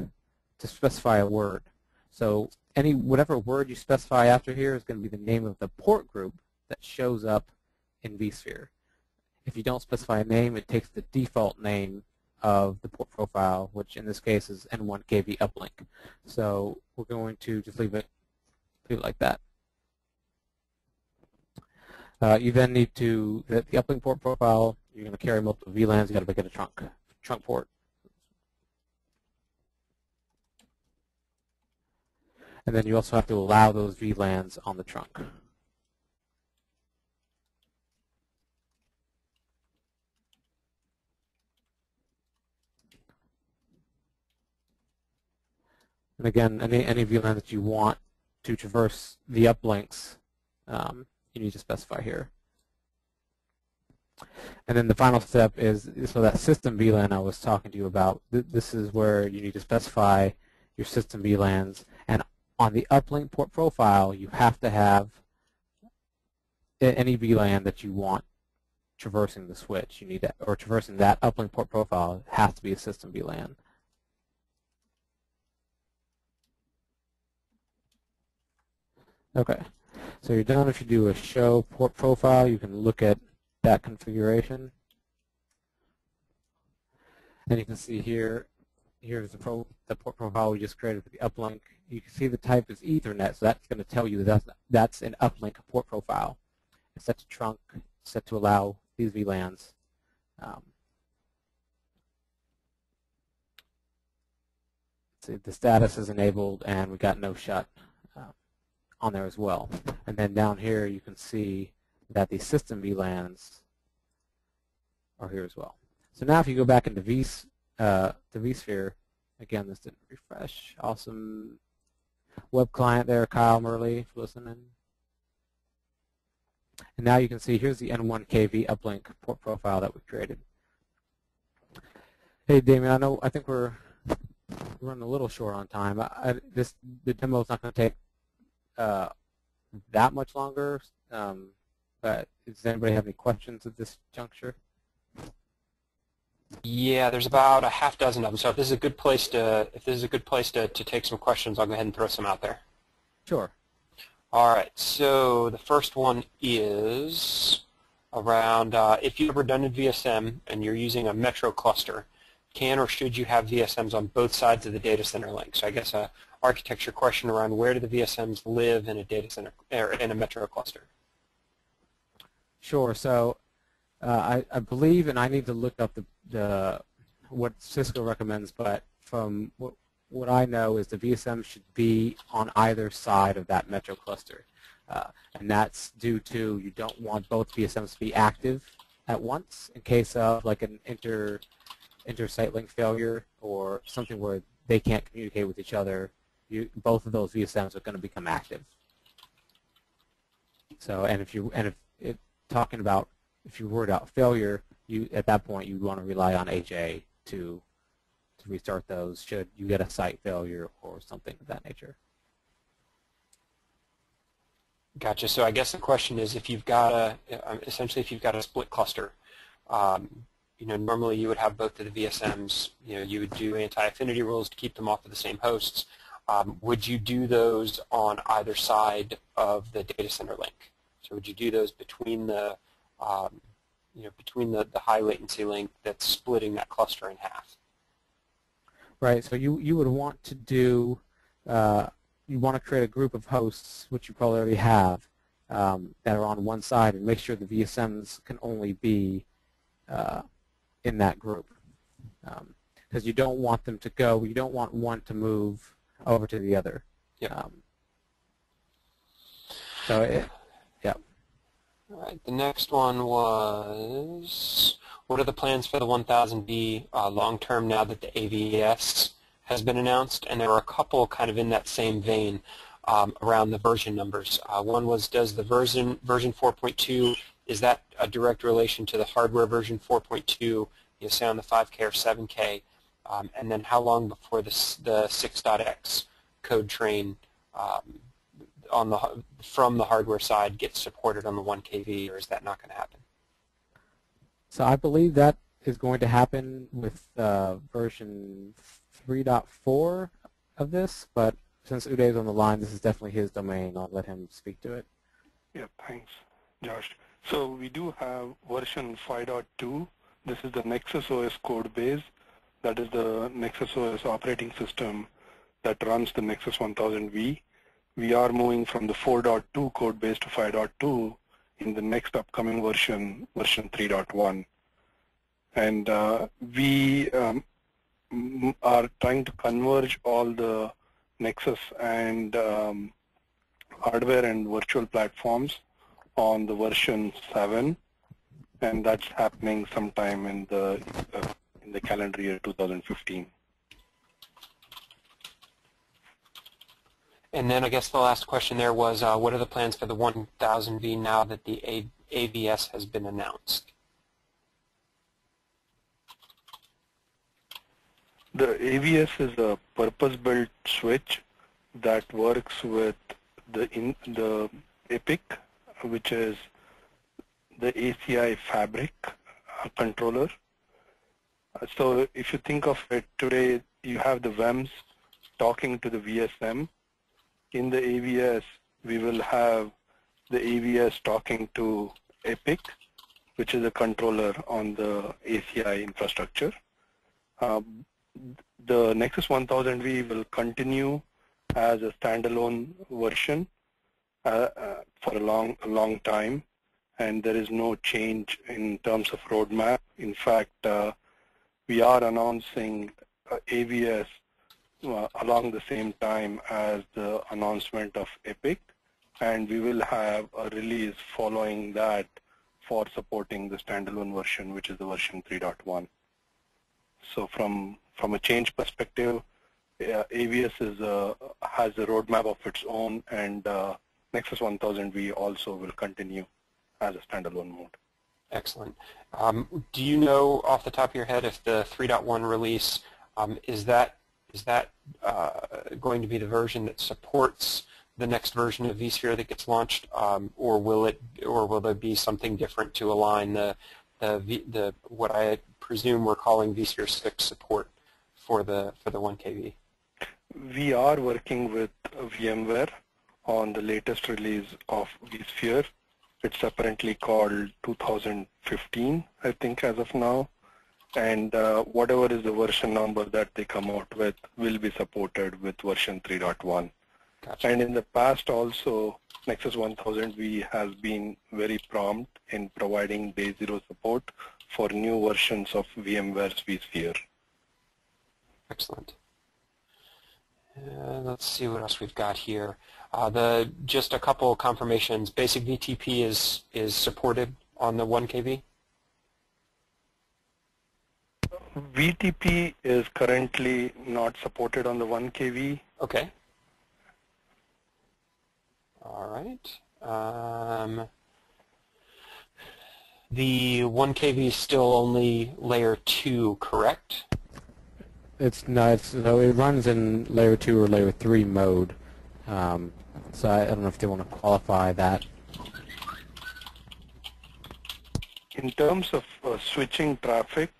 to specify a word. So whatever word you specify after here is going to be the name of the port group that shows up in vSphere. If you don't specify a name, it takes the default name of the port profile, which in this case is N1KV uplink. So we're going to just leave it like that. You then need to, the uplink port profile, you're going to carry multiple VLANs, you've got to make it a trunk port. And then you also have to allow those VLANs on the trunk. And again, any VLAN that you want to traverse the uplinks, you need to specify here. And then the final step is, so that system VLAN I was talking to you about, this is where you need to specify your system VLANs. And on the uplink port profile, you have to have any VLAN that you want traversing the switch. You need to, or traversing that uplink port profile, it has to be a system VLAN. Okay, so you're done. If you do a show port profile, you can look at that configuration. And you can see here, here's the port profile we just created for the uplink. You can see the type is Ethernet, so that's going to tell you that that's an uplink port profile. It's set to trunk, set to allow these VLANs. See, the status is enabled, and we got no shut on there as well. And then down here, you can see that the system VLANs are here as well. So now if you go back into vSphere, again, this didn't refresh. Awesome web client there, Kyle Murley, if you're listening. And now you can see here's the N1KV uplink port profile that we created. Hey, Damien, I think we're running a little short on time. The demo is not going to take that much longer. But does anybody have any questions at this juncture? Yeah, there's about a half dozen of them. So if this is a good place to take some questions, I'll go ahead and throw some out there. Sure. All right. So the first one is around if you have redundant VSM and you're using a metro cluster, can or should you have VSMs on both sides of the data center link? So I guess a architecture question around where do the VSMs live in a data center or in a metro cluster? Sure. So I believe, and I need to look up what Cisco recommends, but from what I know is the VSM should be on either side of that metro cluster. And that's due to you don't want both VSMs to be active at once in case of like an inter-site link failure or something where they can't communicate with each other. Both of those VSMs are going to become active. So, and if talking about if you're worried about failure, at that point you'd want to rely on HA to restart those should you get a site failure or something of that nature. Gotcha. So I guess the question is if you've got essentially if you've got a split cluster, normally you would have both of the VSMs, you would do anti-affinity rules to keep them off of the same hosts. Would you do those on either side of the data center link? So would you do those between the between the high latency link that's splitting that cluster in half? Right. So you would want to do you want to create a group of hosts, which you probably already have, that are on one side, and make sure the VSMs can only be in that group, because you don't want them to go. You don't want one to move over to the other. Yeah. Yeah. All right. The next one was, what are the plans for the 1000v long-term now that the AVS has been announced? And there were a couple kind of in that same vein around the version numbers. One was, does the version 4.2, is that a direct relation to the hardware version 4.2, say on the 5K or 7K? And then how long before the 6.x code train from the hardware side gets supported on the 1KV, or is that not going to happen? So I believe that is going to happen with version 3.4 of this, but since Uday's on the line, this is definitely his domain. I'll let him speak to it. Yeah, thanks, Josh. So we do have version 5.2. This is the Nexus OS code base. That is the Nexus OS operating system that runs the Nexus 1000v. We are moving from the 4.2 code base to 5.2 in the next upcoming version 3.1. And we are trying to converge all the Nexus and hardware and virtual platforms on the version 7, and that's happening sometime in the calendar year 2015. And then I guess the last question there was, what are the plans for the 1000v now that the AVS has been announced? The AVS is a purpose-built switch that works with the EPIC, which is the ACI fabric controller. So if you think of it today, you have the VEMs talking to the VSM. In the AVS, we will have the AVS talking to EPIC, which is a controller on the ACI infrastructure. The Nexus 1000v will continue as a standalone version for a long time, and there is no change in terms of roadmap. In fact, we are announcing AVS along the same time as the announcement of EPIC, and we will have a release following that for supporting the standalone version, which is the version 3.1. So from a change perspective, AVS has a roadmap of its own, and Nexus 1000v also will continue as a standalone mode. Excellent. Do you know off the top of your head if the 3.1 release is that going to be the version that supports the next version of vSphere that gets launched, or will there be something different to align the what I presume we're calling vSphere 6 support for the 1KV? We are working with VMware on the latest release of vSphere. It's apparently called 2015, I think, as of now. And whatever is the version number that they come out with will be supported with version 3.1. Gotcha. And in the past also, Nexus 1000v has been very prompt in providing day zero support for new versions of VMware's vSphere. Excellent. Let's see what else we've got here. Just a couple of confirmations. Basic VTP is supported on the 1KV? VTP is currently not supported on the 1KV. Okay. All right. The 1KV is still only layer 2, correct? It's not. So it runs in layer 2 or layer 3 mode. So I don't know if they want to qualify that. In terms of switching traffic,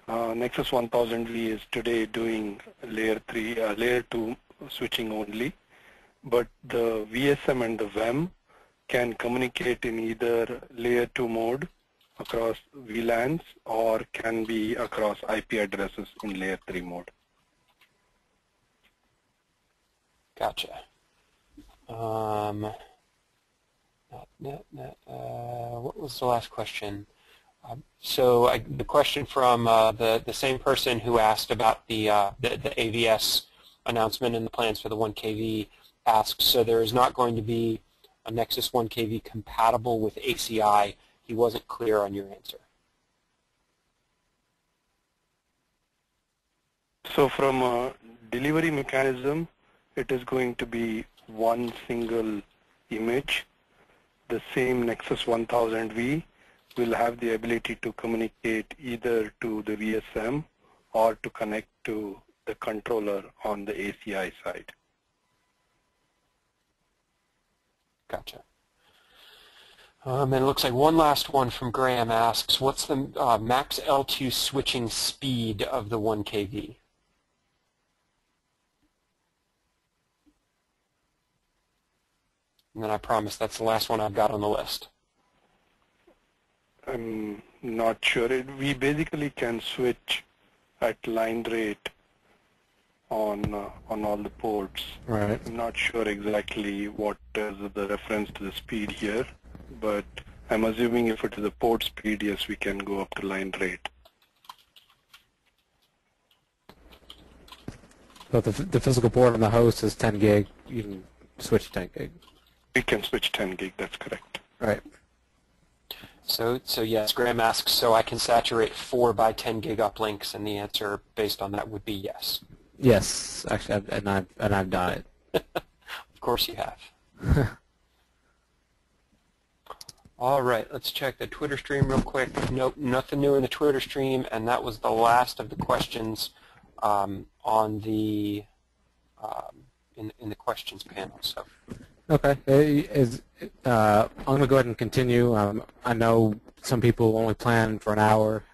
Nexus 1000v is today doing layer 2 switching only, but the VSM and the VEM can communicate in either layer 2 mode across VLANs or can be across IP addresses in layer 3 mode. Gotcha. What was the last question? The question from the same person who asked about the AVS announcement and the plans for the 1KV asks, so there is not going to be a Nexus 1KV compatible with ACI. He wasn't clear on your answer. So from a delivery mechanism, it is going to be one single image. The same Nexus 1000v will have the ability to communicate either to the VSM or to connect to the controller on the ACI side. Gotcha. And it looks like one last one from Graham asks, what's the max L2 switching speed of the 1KV? And then I promise that's the last one I've got on the list. I'm not sure. We basically can switch at line rate on all the ports. Right. I'm not sure exactly what is the reference to the speed here, but I'm assuming if it is a port speed, yes, we can go up to line rate. So if the physical port on the host is 10 gig, you can switch 10 gig. We can switch 10 gig, that's correct. Right. So yes, Graham asks, so I can saturate 4 by 10 gig uplinks, and the answer based on that would be yes. Yes, actually, and I've done it. Of course you have. All right, let's check the Twitter stream real quick. Nope, nothing new in the Twitter stream, and that was the last of the questions on the in the questions panel. So. Okay. I'm going to go ahead and continue. I know some people only plan for an hour.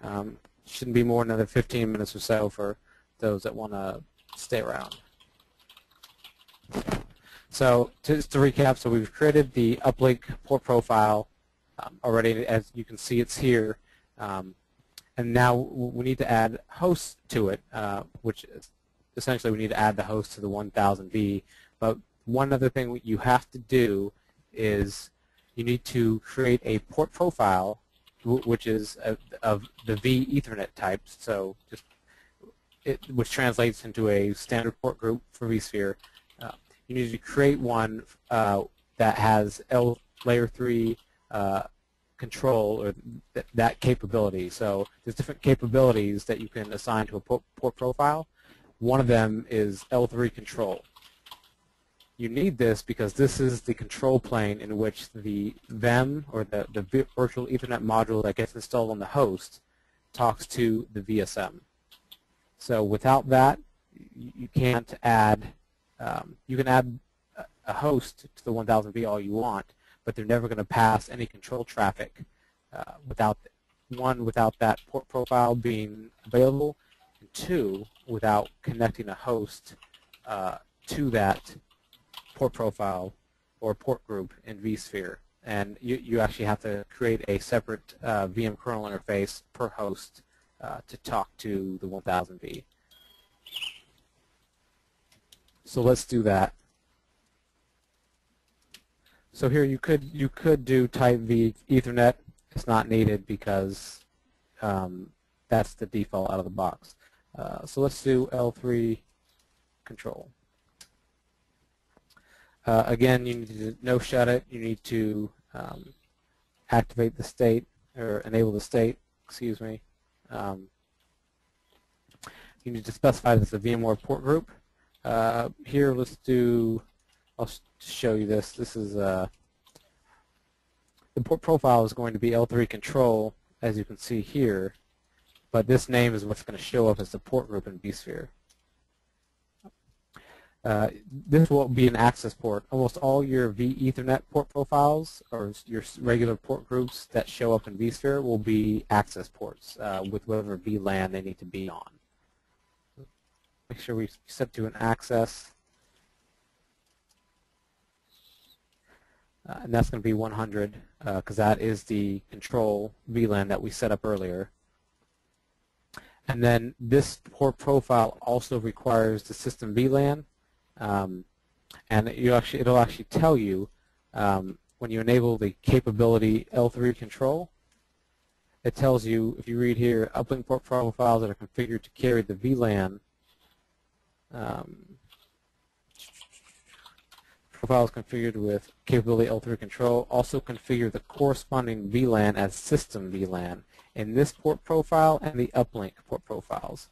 Shouldn't be more than another 15 minutes or so for those that want to stay around. So just to recap, so we've created the uplink port profile already. As you can see, it's here. And now we need to add hosts to it, which is essentially we need to add the host to the 1000v. But one other thing you have to do is you need to create a port profile, which is of the V Ethernet type, so which translates into a standard port group for vSphere. You need to create one that has layer 3 control, or that capability. So there's different capabilities that you can assign to a port profile. One of them is L3 control. You need this because this is the control plane in which the VM, or the virtual Ethernet module that gets installed on the host, talks to the VSM. So without that, you can't add, you can add a host to the 1000v all you want, but they're never going to pass any control traffic without that port profile being available, and 2, without connecting a host to that port profile or port group in vSphere. And you actually have to create a separate VM kernel interface per host to talk to the 1000v. So let's do that. So here you could do type V Ethernet. It's not needed because that's the default out of the box. So let's do L3 control. Again, you need to no shut it. You need to activate the state, or enable the state, excuse me. You need to specify this as a VMware port group. Here, let's do, I'll show you this. This is, the port profile is going to be L3 control, as you can see here, but this name is what's going to show up as the port group in vSphere. This will be an access port. Almost all your vEthernet port profiles, or your regular port groups that show up in vSphere, will be access ports with whatever VLAN they need to be on. Make sure we set to an access, and that's going to be 100 because that is the control VLAN that we set up earlier. And then this port profile also requires the system VLAN. And it'll actually tell you when you enable the capability L3 control. It tells you, if you read here, uplink port profiles that are configured to carry the VLAN. Profiles configured with capability L3 control also configure the corresponding VLAN as system VLAN in this port profile and the uplink port profiles.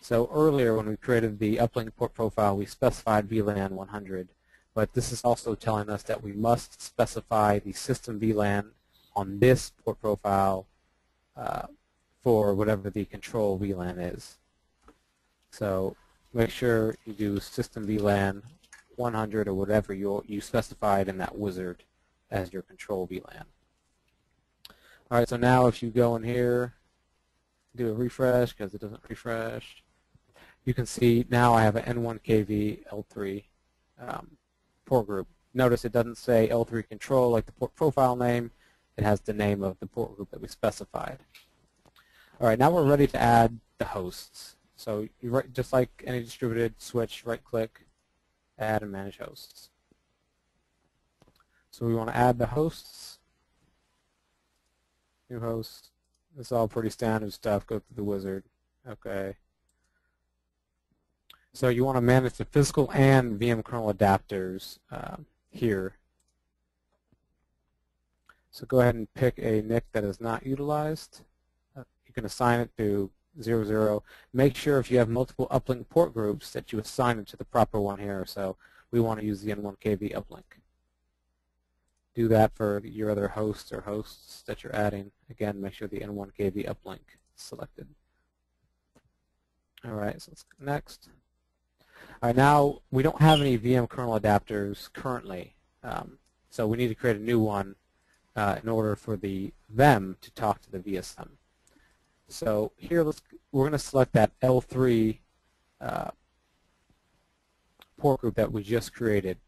So earlier when we created the uplink port profile, we specified VLAN 100, but this is also telling us that we must specify the system VLAN on this port profile for whatever the control VLAN is. So make sure you do system VLAN 100 or whatever you specified in that wizard as your control VLAN. All right, so now if you go in here, do a refresh because it doesn't refresh. You can see now I have an N1KV L3 port group. Notice it doesn't say L3 control like the port profile name. It has the name of the port group that we specified. All right, now we're ready to add the hosts. So just like any distributed switch, right-click, add and manage hosts. So we want to add the hosts. New host. This is all pretty standard stuff. Go through the wizard. Okay. So you want to manage the physical and VM kernel adapters here. So go ahead and pick a NIC that is not utilized. You can assign it to 00. Make sure if you have multiple uplink port groups that you assign it to the proper one here. So we want to use the N1KV uplink. Do that for your other hosts or hosts that you're adding. Again, make sure the N1KV uplink is selected. All right, so let's go next. All right, now we don't have any VM kernel adapters currently, so we need to create a new one in order for the them to talk to the VSM. So here, we're going to select that L3 port group that we just created.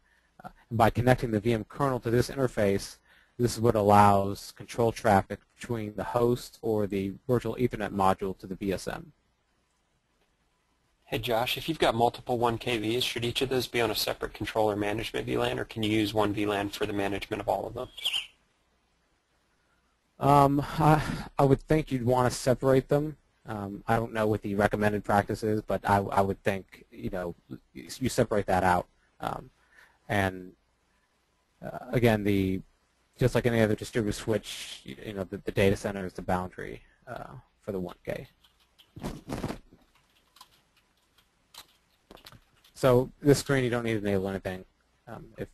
And by connecting the VM kernel to this interface, this is what allows control traffic between the host or the virtual Ethernet module to the VSM. Hey Josh, if you've got multiple 1K-Vs, should each of those be on a separate controller management VLAN, or can you use one VLAN for the management of all of them? I would think you'd want to separate them. I don't know what the recommended practice is, but I would think, you know, you separate that out. Again, just like any other distributed switch, you know, the data center is the boundary for the 1K. So this screen, you don't need to enable anything. If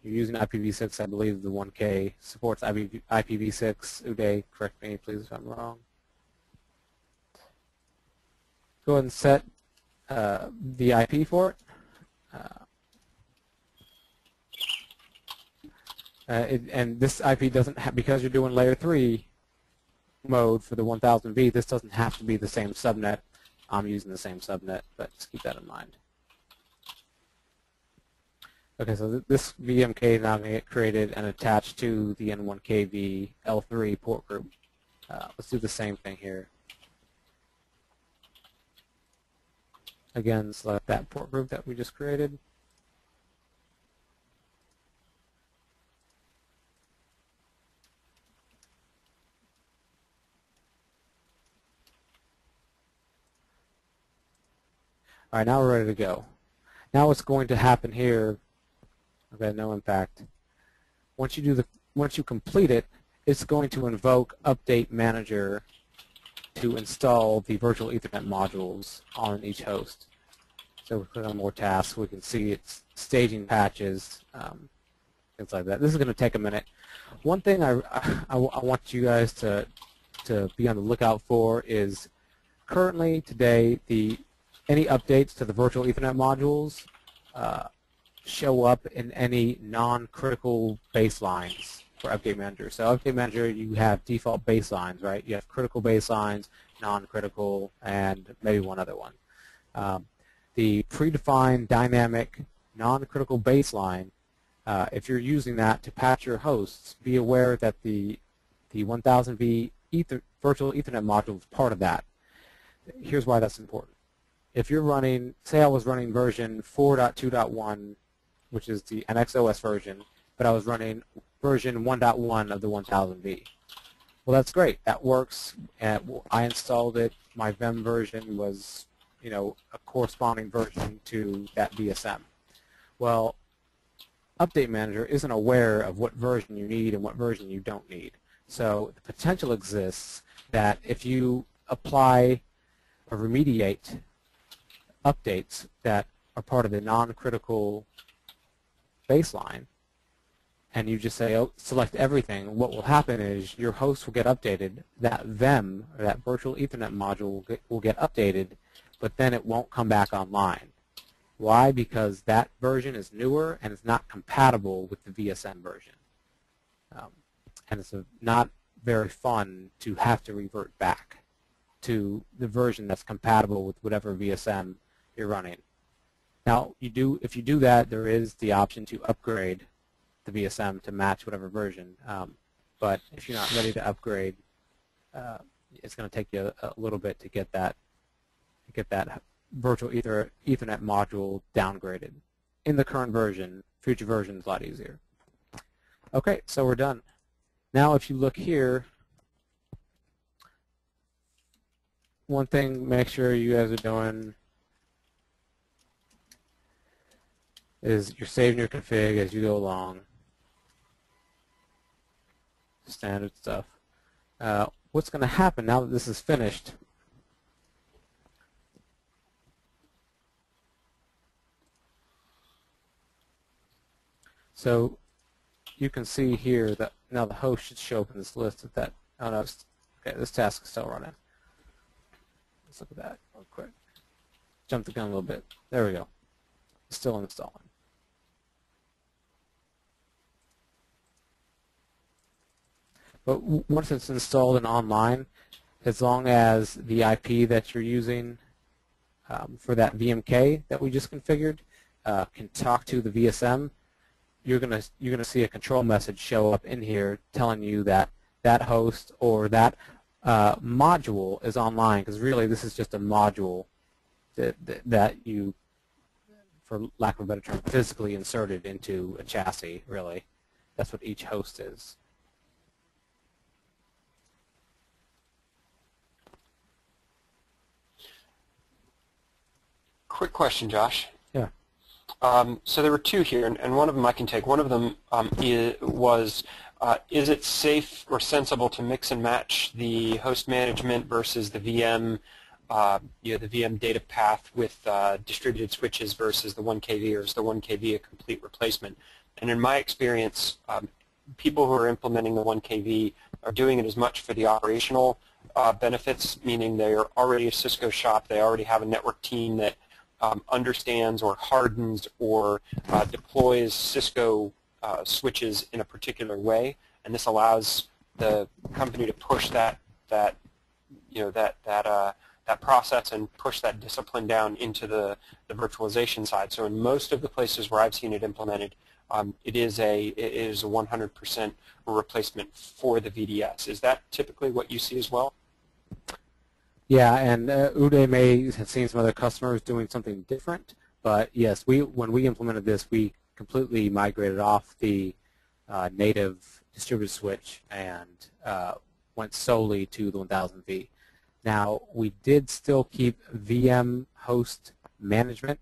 you're using IPv6, I believe the 1K supports IPv6. Uday, correct me, please, if I'm wrong. Go ahead and set the IP for it. And this IP doesn't have, because you're doing layer 3 mode for the 1000v, this doesn't have to be the same subnet. I'm using the same subnet, but just keep that in mind. Okay, so this VMK is now going to get created and attached to the N1KV L3 port group. Let's do the same thing here. Again, select that port group that we just created. All right, now we're ready to go. Now what's going to happen here, okay, no impact. Once you complete it, it's going to invoke Update Manager to install the virtual Ethernet modules on each host. So we click on More Tasks, we can see it's staging patches, things like that. This is going to take a minute. One thing I want you guys to be on the lookout for is currently today any updates to the virtual Ethernet modules show up in any non-critical baselines for Update Manager. So Update Manager, you have default baselines, right? You have critical baselines, non-critical, and maybe one other one. The predefined dynamic non-critical baseline, if you're using that to patch your hosts, be aware that the 1000v virtual Ethernet module is part of that. Here's why that's important. If you're running, say I was running version 4.2.1, which is the NXOS version, but I was running version 1.1 of the 1000v. Well, that's great. That works. I installed it. My VEM version was, you know, a corresponding version to that VSM. Well, Update Manager isn't aware of what version you need and what version you don't need. So the potential exists that if you apply or remediate updates that are part of the non-critical baseline, and you just say, oh, select everything, what will happen is your host will get updated, that VEM, or that virtual Ethernet module, will get updated, but then it won't come back online. Why? Because that version is newer and it's not compatible with the VSM version. And it's not very fun to have to revert back to the version that's compatible with whatever VSM you're running. Now, if you do that, there is the option to upgrade the VSM to match whatever version. But if you're not ready to upgrade, it's going to take you a little bit to get that virtual Ethernet module downgraded. In the current version, future version is a lot easier. Okay, so we're done. Now, if you look here, one thing, make sure you guys are doing is you're saving your config as you go along. Standard stuff. What's going to happen now that this is finished? So you can see here that now the host should show up in this list. Oh no, okay, this task is still running. Let's look at that real quick. Jump the gun a little bit. There we go. Still installing. But once it's installed and online, as long as the IP that you're using for that VMK that we just configured can talk to the VSM, you're gonna see a control message show up in here telling you that that host or that module is online, because really this is just a module that you, for lack of a better term, physically inserted into a chassis, really. That's what each host is. Quick question, Josh. Yeah. So there were two here, and one of them I can take. One of them is it safe or sensible to mix and match the host management versus the VM, the VM data path with distributed switches versus the 1 kV, or is the 1 kV a complete replacement? And in my experience, people who are implementing the 1 kV are doing it as much for the operational benefits, meaning they are already a Cisco shop, they already have a network team that understands or hardens or deploys Cisco switches in a particular way, and this allows the company to push that process and push that discipline down into the virtualization side. So in most of the places where I've seen it implemented, it is a 100% replacement for the VDS. Is that typically what you see as well? Yeah, and Uday may have seen some other customers doing something different, but yes, when we implemented this, we completely migrated off the native distributed switch and went solely to the 1000v. Now, we did still keep VM host management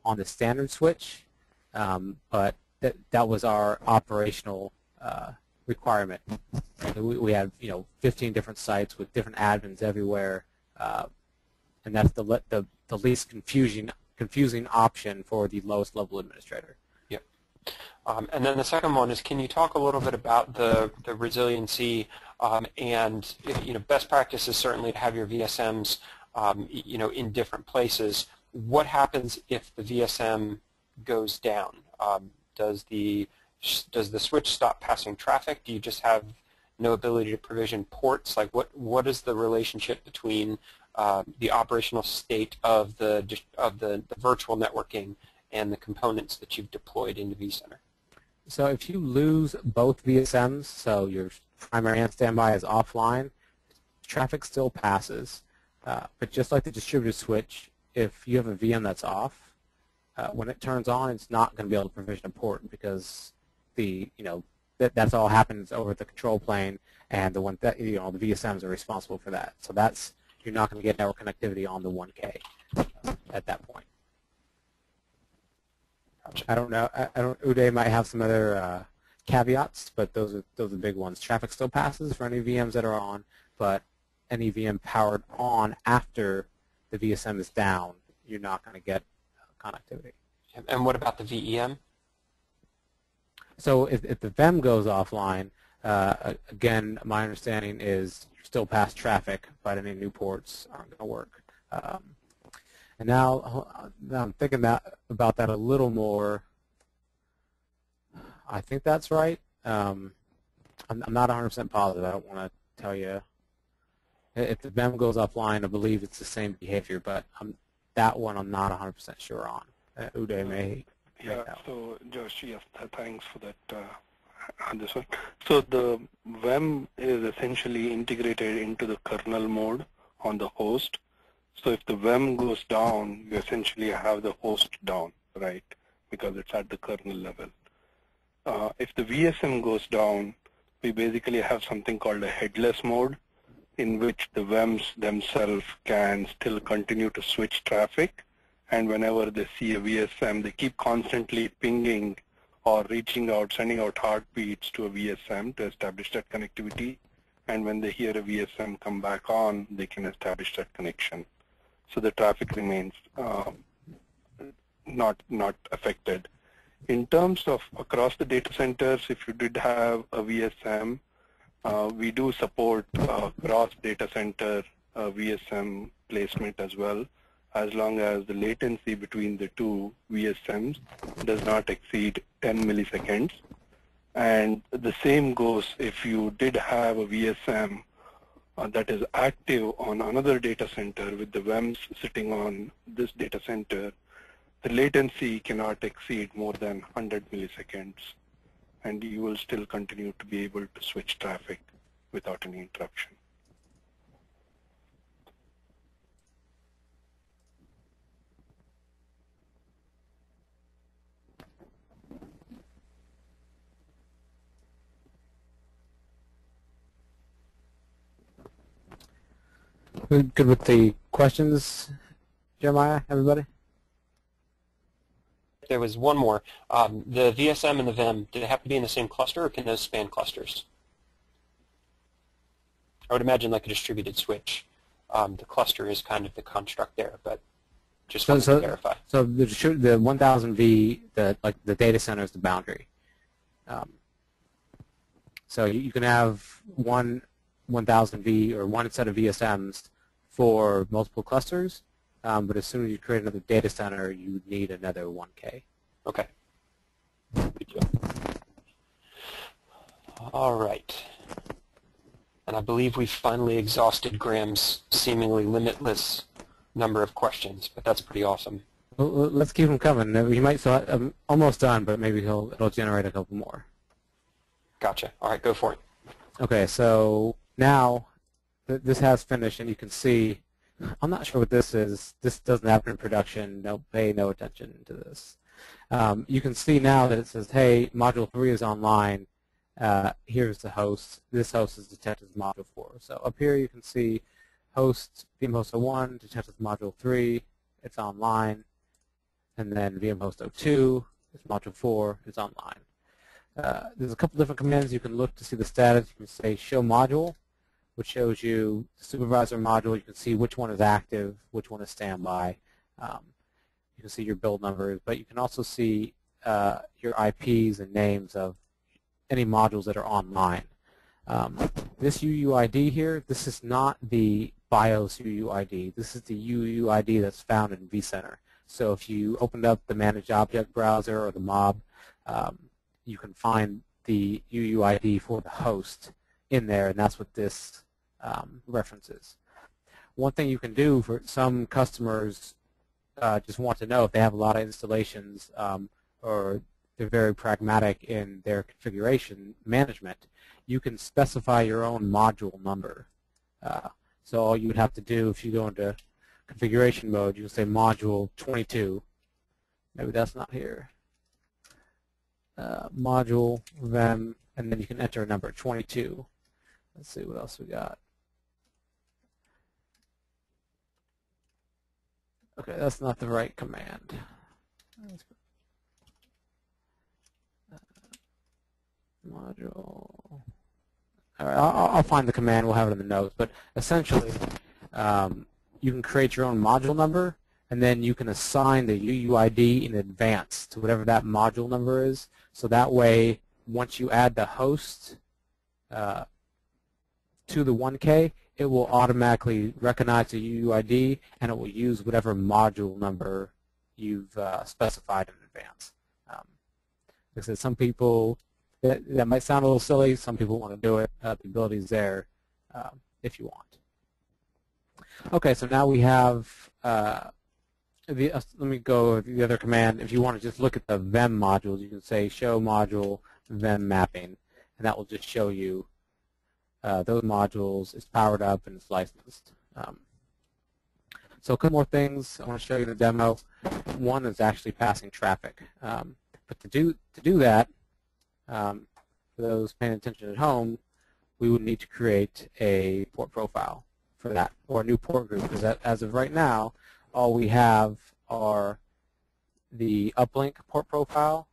on the standard switch, but that was our operational requirement. We had 15 different sites with different admins everywhere, and that's the least confusing option for the lowest level administrator. Yep. And then the second one is, can you talk a little bit about the resiliency and best practice is certainly to have your VSMs in different places. What happens if the VSM goes down? Does the switch stop passing traffic? Do you just have no ability to provision ports? Like what is the relationship between the operational state of the virtual networking and the components that you've deployed into vCenter? So if you lose both VSMs, so your primary and standby is offline, traffic still passes. But just like the distributed switch, if you have a VM that's off, when it turns on, it's not going to be able to provision a port because that's all happens over the control plane, and the VSMs are responsible for that. So you're not going to get network connectivity on the 1K at that point. Gotcha. I don't know. Uday might have some other caveats, but those are the big ones. Traffic still passes for any VMs that are on, but any VM powered on after the VSM is down, you're not going to get connectivity. And what about the VEM? So if the VEM goes offline, again, my understanding is you still pass traffic, but any new ports aren't going to work. And now I'm thinking about that a little more. I think that's right. I'm not 100% positive. I don't want to tell you. If the VEM goes offline, I believe it's the same behavior, but that one I'm not 100% sure on. Uday may know. So Josh, yes, thanks for that on this one. So the VEM is essentially integrated into the kernel mode on the host. So if the VEM goes down, you essentially have the host down, right? Because it's at the kernel level. If the VSM goes down, we basically have something called a headless mode, in which the VEMs themselves can still continue to switch traffic, and whenever they see a VSM, they keep constantly pinging or reaching out, sending out heartbeats to a VSM to establish that connectivity, and when they hear a VSM come back on, they can establish that connection. So the traffic remains not affected. In terms of across the data centers, if you did have a VSM, we do support cross data center VSM placement as well, as long as the latency between the two VSMs does not exceed 10 milliseconds. And the same goes if you did have a VSM that is active on another data center with the VEMs sitting on this data center, the latency cannot exceed more than 100 milliseconds, and you will still continue to be able to switch traffic without any interruption. Good with the questions, Jeremiah, everybody? There was one more. The VSM and the VEM, do they have to be in the same cluster, or can those span clusters? I would imagine like a distributed switch. The cluster is kind of the construct there, but just wanted to verify. So the 1000v, the data center is the boundary. So you can have one 1000v or one set of VSMs for multiple clusters, but as soon as you create another data center, you need another 1K. Okay. Good job. All right. And I believe we've finally exhausted Graham's seemingly limitless number of questions, but that's pretty awesome. Well, let's keep them coming. You might feel almost done, but maybe it'll generate a couple more. Gotcha. All right, go for it. Okay, so now this has finished, and you can see, I'm not sure what this is. This doesn't happen in production. Pay no attention to this. You can see now that it says, hey, Module 3 is online. Here's the host. This host is detected as Module 4. So up here you can see host, vmhost 01, detected as Module 3. It's online. And then vmhost 02 is Module 4. It's online. There's a couple different commands you can look to see the status. You can say show module, which shows you the supervisor module. You can see which one is active, which one is standby. You can see your build numbers, but you can also see your IPs and names of any modules that are online. This UUID here, this is not the BIOS UUID. This is the UUID that's found in vCenter. So if you opened up the Managed Object Browser or the MOB, you can find the UUID for the host in there, and that's what this references. One thing you can do for some customers just want to know if they have a lot of installations or they're very pragmatic in their configuration management, you can specify your own module number. So all you would have to do if you go into configuration mode, you can say module 22. Maybe that's not here. Module, VEM, and then you can enter a number, 22. Let's see what else we got. Okay, that's not the right command. Module. All right, I'll find the command. We'll have it in the notes. But essentially, you can create your own module number, and then you can assign the UUID in advance to whatever that module number is. So that way, once you add the host to the 1K, it will automatically recognize the UUID, and it will use whatever module number you've specified in advance. Like I said, some people, that might sound a little silly. Some people want to do it. The ability is there if you want. Okay, so now we have, let me go with the other command. If you want to just look at the VEM modules, you can say show module VEM mapping, and that will just show you those modules. It's powered up and it's licensed. So a couple more things I want to show you in the demo. One is actually passing traffic. But to do that, for those paying attention at home, we would need to create a port profile for that, or a new port group, because as of right now, all we have are the uplink port profile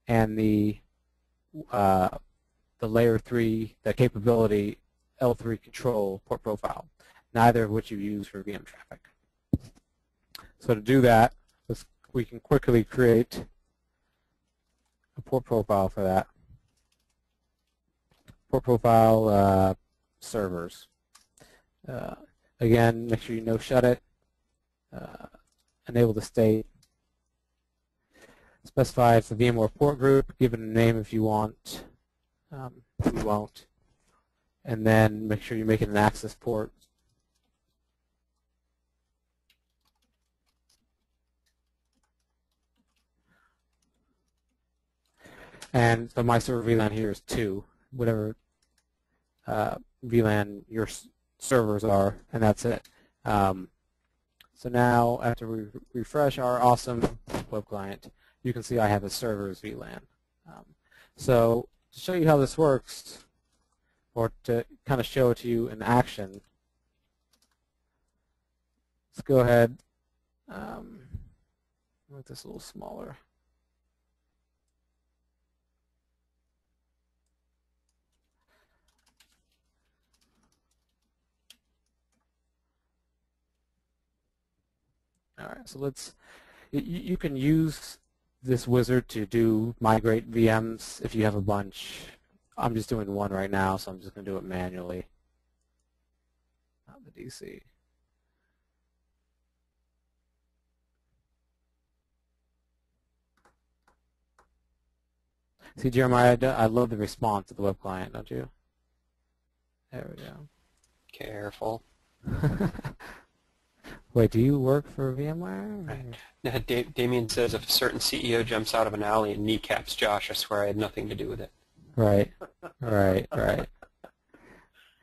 and the layer 3, the capability L3 control port profile, neither of which you use for VM traffic. So to do that, we can quickly create a port profile for that. Port profile servers. Again, make sure you no shut it. Enable the state. Specify it's a VMware port group. Give it a name if you want. We won't. And then make sure you make it an access port. And so my server VLAN here is 2, whatever VLAN your servers are, and that's it. So now, after we refresh our awesome web client, you can see I have a server's VLAN. So to show you how this works, or to kind of show it to you in action, let's go ahead, make this a little smaller. All right, so you can use this wizard to do migrate VMs if you have a bunch. I'm just doing one right now, so I'm just going to do it manually. Not the DC. See, Jeremiah, I love the response to the web client, don't you? There we go. Careful. Wait, do you work for VMware? Right. Now, Damien says if a certain CEO jumps out of an alley and kneecaps Josh, I swear I had nothing to do with it. Right.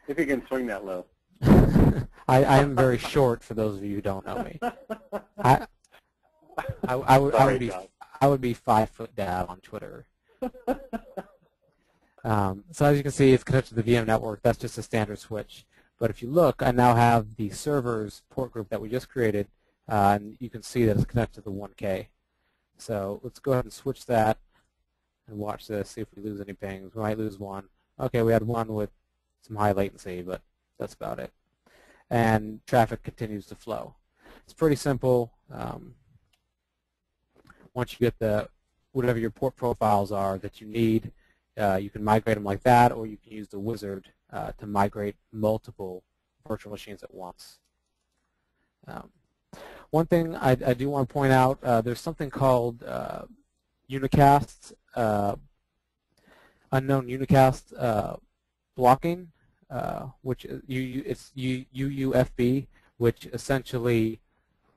If you can swing that low. I am very short, for those of you who don't know me. I would be 5 foot down on Twitter. So as you can see, it's connected to the VM network. That's just a standard switch. But if you look, I now have the server's port group that we just created, and you can see that it's connected to the 1K. So let's go ahead and switch that and watch this, see if we lose any pings. We might lose one. Okay, we had one with some high latency, but that's about it. And traffic continues to flow. It's pretty simple. Once you get whatever your port profiles are that you need, you can migrate them like that, or you can use the wizard to migrate multiple virtual machines at once. One thing I do want to point out, there's something called unicast, unknown unicast blocking, which it's UUFB, which essentially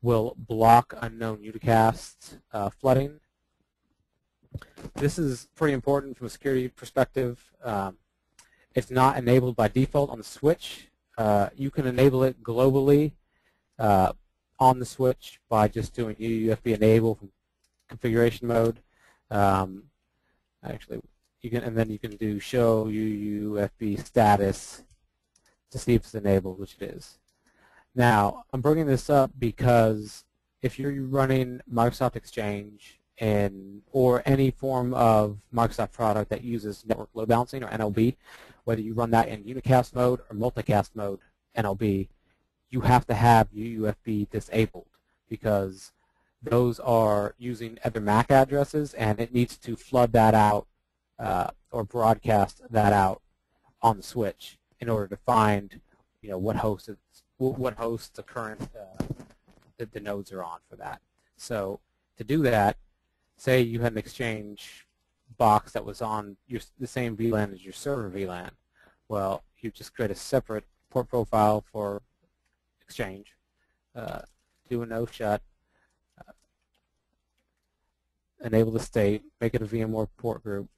will block unknown unicast flooding. This is pretty important from a security perspective. It's not enabled by default on the switch. You can enable it globally on the switch by just doing UUFB enable from configuration mode. Actually, and then you can do show UUFB status to see if it's enabled, which it is. Now, I'm bringing this up because if you're running Microsoft Exchange or any form of Microsoft product that uses network load balancing, or NLB, whether you run that in unicast mode or multicast mode, NLB, you have to have UUFB disabled because those are using other MAC addresses, and it needs to flood that out or broadcast that out on the switch in order to find, what host the current the nodes are on for that. So to do that, say you had an Exchange box that was on the same VLAN as your server VLAN. Well, you just create a separate port profile for Exchange, do a no shut, enable the state, make it a VMware port group,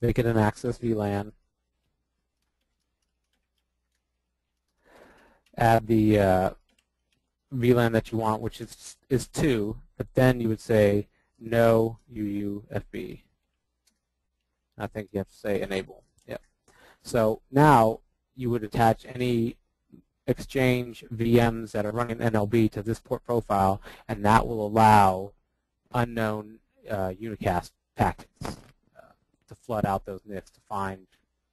make it an access VLAN, add the VLAN that you want, which is 2, but then you would say no UUFB. I think you have to say enable. Yep. So now you would attach any Exchange VMs that are running NLB to this port profile, and that will allow unknown unicast packets to flood out those NICs to find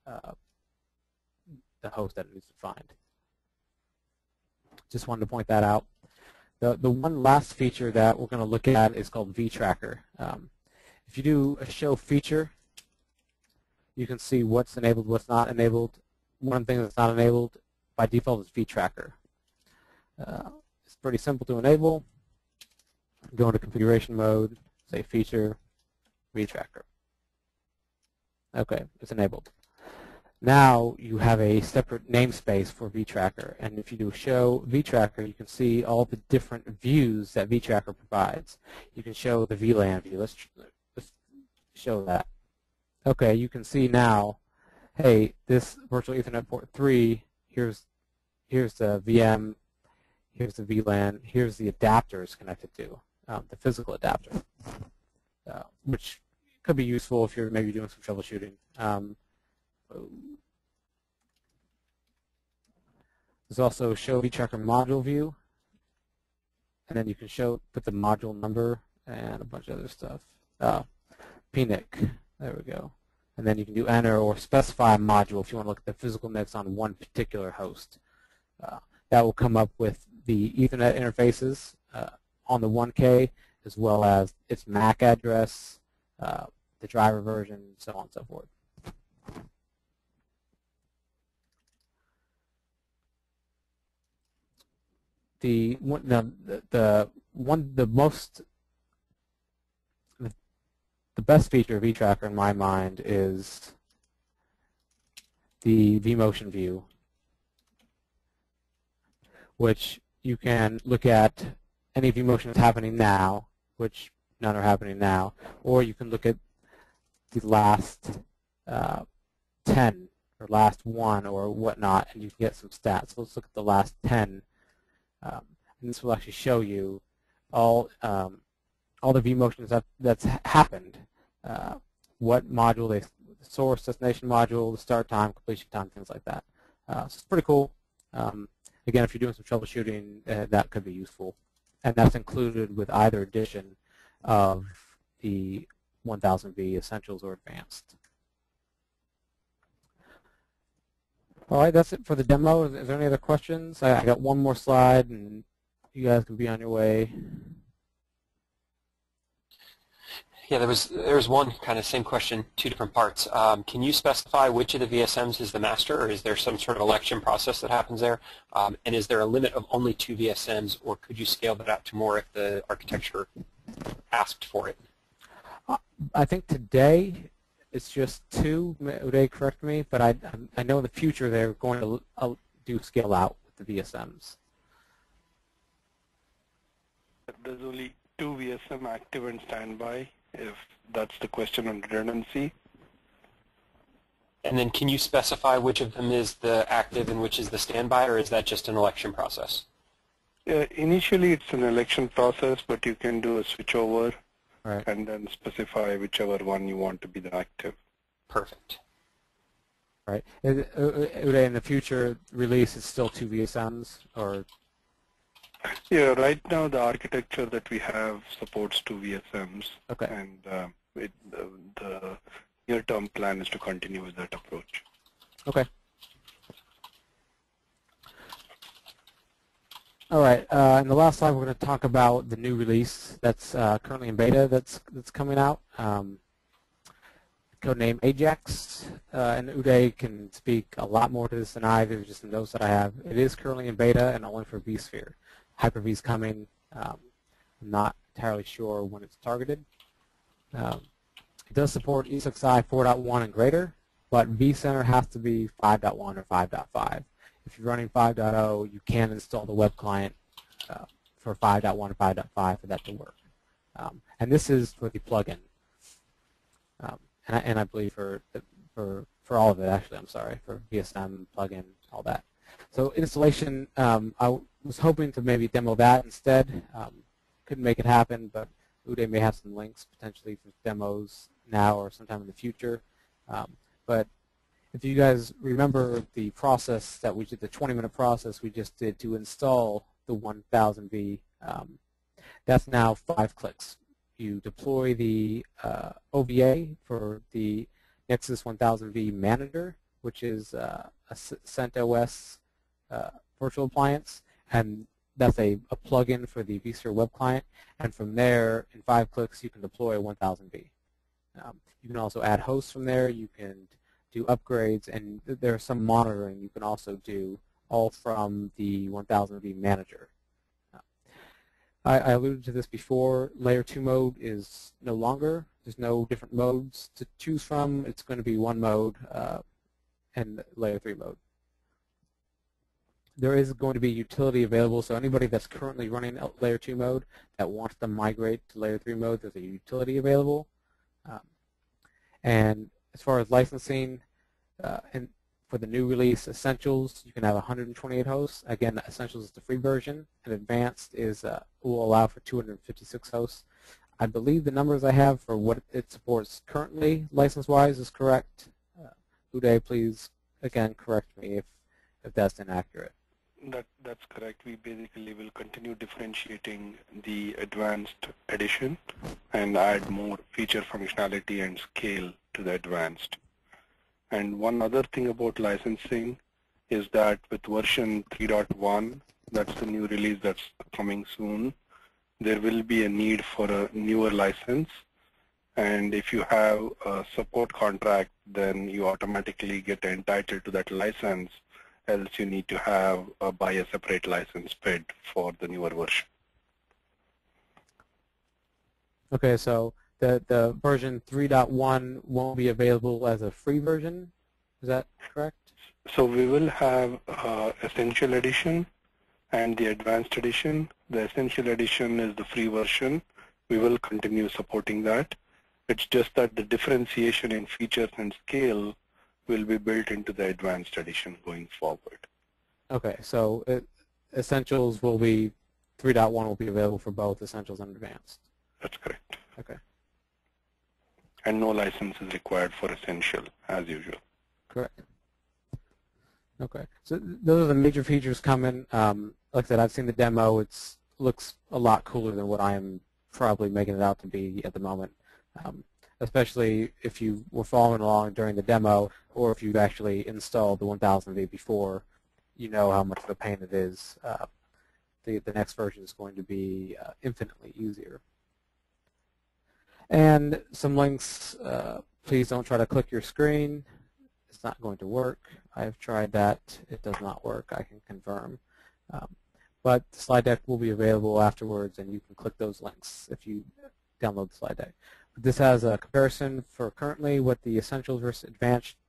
the host that it needs to find. Just wanted to point that out. The one last feature that we're going to look at is called vTracker. If you do a show feature, you can see what's enabled, what's not enabled. One thing that's not enabled by default is vTracker. It's pretty simple to enable. Go into configuration mode, say feature, vTracker. Okay, it's enabled. Now you have a separate namespace for vTracker, and if you do show vTracker, you can see all the different views that vTracker provides. You can show the VLAN view. Let's show that. Okay, you can see now, hey, this virtual Ethernet port 3, here's the VM, here's the VLAN, here's the adapters connected to, the physical adapter, which could be useful if you're maybe doing some troubleshooting. There's also show vTracker module view, and then you can put the module number and a bunch of other stuff. PNIC, there we go. And then you can do enter or specify a module if you want to look at the physical mix on one particular host. That will come up with the Ethernet interfaces on the 1K, as well as its MAC address, the driver version, so on and so forth. The best feature of vTracker in my mind is the vMotion view, which you can look at any vMotion that's happening now, which none are happening now, or you can look at the last 10 or last 1 or whatnot, and you can get some stats. So let's look at the last 10. And this will actually show you all the vMotions that's happened, what module the source, destination module, the start time, completion time, things like that. So it's pretty cool. Again, if you're doing some troubleshooting, that could be useful, and that's included with either edition of the 1000v Essentials or Advanced. All right, that's it for the demo. Is there any other questions? I got one more slide, and you guys can be on your way. Yeah, there was one kind of same question, two different parts. Can you specify which of the VSMs is the master, or is there some sort of election process that happens there? And is there a limit of only 2 VSMs, or could you scale that out to more if the architecture asked for it? I think today it's just 2. Uday, correct me, but I know in the future they're going to do scale out with the VSMs. There's only 2 VSM active and standby, if that's the question on redundancy. And then can you specify which of them is the active and which is the standby, or is that just an election process? Initially it's an election process, but you can do a switchover. Right. And then specify whichever one you want to be the active. Perfect. Right. Uday, in the future release, it's still 2 VSMs, or? Yeah, right now the architecture that we have supports 2 VSMs. Okay. And the near-term plan is to continue with that approach. Okay. All right. In the last slide, we're going to talk about the new release that's currently in beta that's coming out. Codename Ajax, and Uday can speak a lot more to this than I. There's just some notes that I have. It is currently in beta and only for vSphere. Hyper-V is coming. I'm not entirely sure when it's targeted. It does support E6i 4.1 and greater, but vCenter has to be 5.1 or 5.5. If you're running 5.0, you can install the web client for 5.1 or 5.5 for that to work. And this is for the plugin. And I believe for all of it, actually, I'm sorry, for VSM, plugin, all that. So installation, I was hoping to maybe demo that instead. Couldn't make it happen, but Uday may have some links potentially for demos now or sometime in the future. But if you guys remember the process that we did, the 20-minute process we just did to install the 1000v, that's now 5 clicks. You deploy the OVA for the Nexus 1000v manager, which is a CentOS virtual appliance, and that's a plugin for the vSphere web client. And from there, in 5 clicks, you can deploy a 1000v. You can also add hosts from there. You can do upgrades, and there's some monitoring you can also do all from the 1000v manager. I alluded to this before. Layer 2 mode is no longer. There's no different modes to choose from. It's going to be one mode and Layer 3 mode. There is going to be utility available, so anybody that's currently running Layer 2 mode that wants to migrate to Layer 3 mode, there's a utility available. And as far as licensing, and for the new release Essentials, you can have 128 hosts. Again, Essentials is the free version, and Advanced is will allow for 256 hosts. I believe the numbers I have for what it supports currently, license-wise, is correct. Uday, please again correct me if that's inaccurate. That's correct. We basically will continue differentiating the Advanced edition and add more feature functionality and scale to the Advanced. And one other thing about licensing is that with version 3.1, that's the new release that's coming soon, there will be a need for a newer license. And if you have a support contract, then you automatically get entitled to that license, else you need to buy a separate license bid for the newer version. Okay, so the version 3.1 won't be available as a free version, is that correct? So we will have Essential Edition and the Advanced Edition. The Essential Edition is the free version. We will continue supporting that. It's just that the differentiation in features and scale will be built into the Advanced Edition going forward. Okay, so Essentials will be, 3.1 will be available for both Essentials and Advanced. That's correct. Okay. And no license is required for Essential, as usual. Correct. Okay, so those are the major features coming. Like I said, I've seen the demo. It looks a lot cooler than what I'm probably making it out to be at the moment, especially if you were following along during the demo or if you've actually installed the 1000v before, you know how much of a pain it is. The next version is going to be infinitely easier. And some links, please don't try to click your screen. It's not going to work. I've tried that. It does not work, I can confirm. But the slide deck will be available afterwards, and you can click those links if you download the slide deck. But this has a comparison for currently what the Essentials versus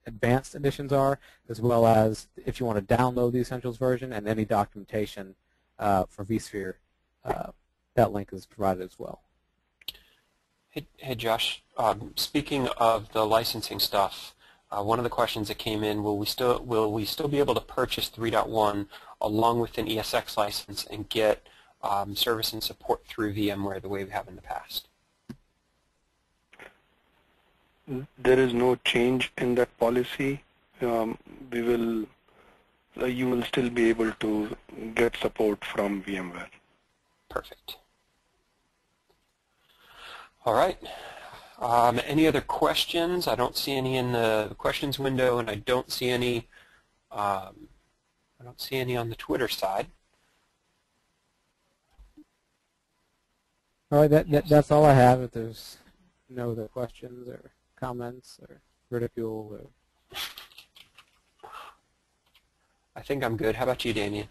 Advanced editions are, as well as if you want to download the Essentials version and any documentation for vSphere, that link is provided as well. Hey Josh, speaking of the licensing stuff, one of the questions that came in, will we still be able to purchase 3.1 along with an ESX license and get service and support through VMware the way we have in the past? There is no change in that policy. You will still be able to get support from VMware. Perfect. All right. Any other questions? I don't see any in the questions window, and I don't see any. I don't see any on the Twitter side. All right, that's all I have. If there's no other questions or comments or ridicule, or... I think I'm good. How about you, Damien?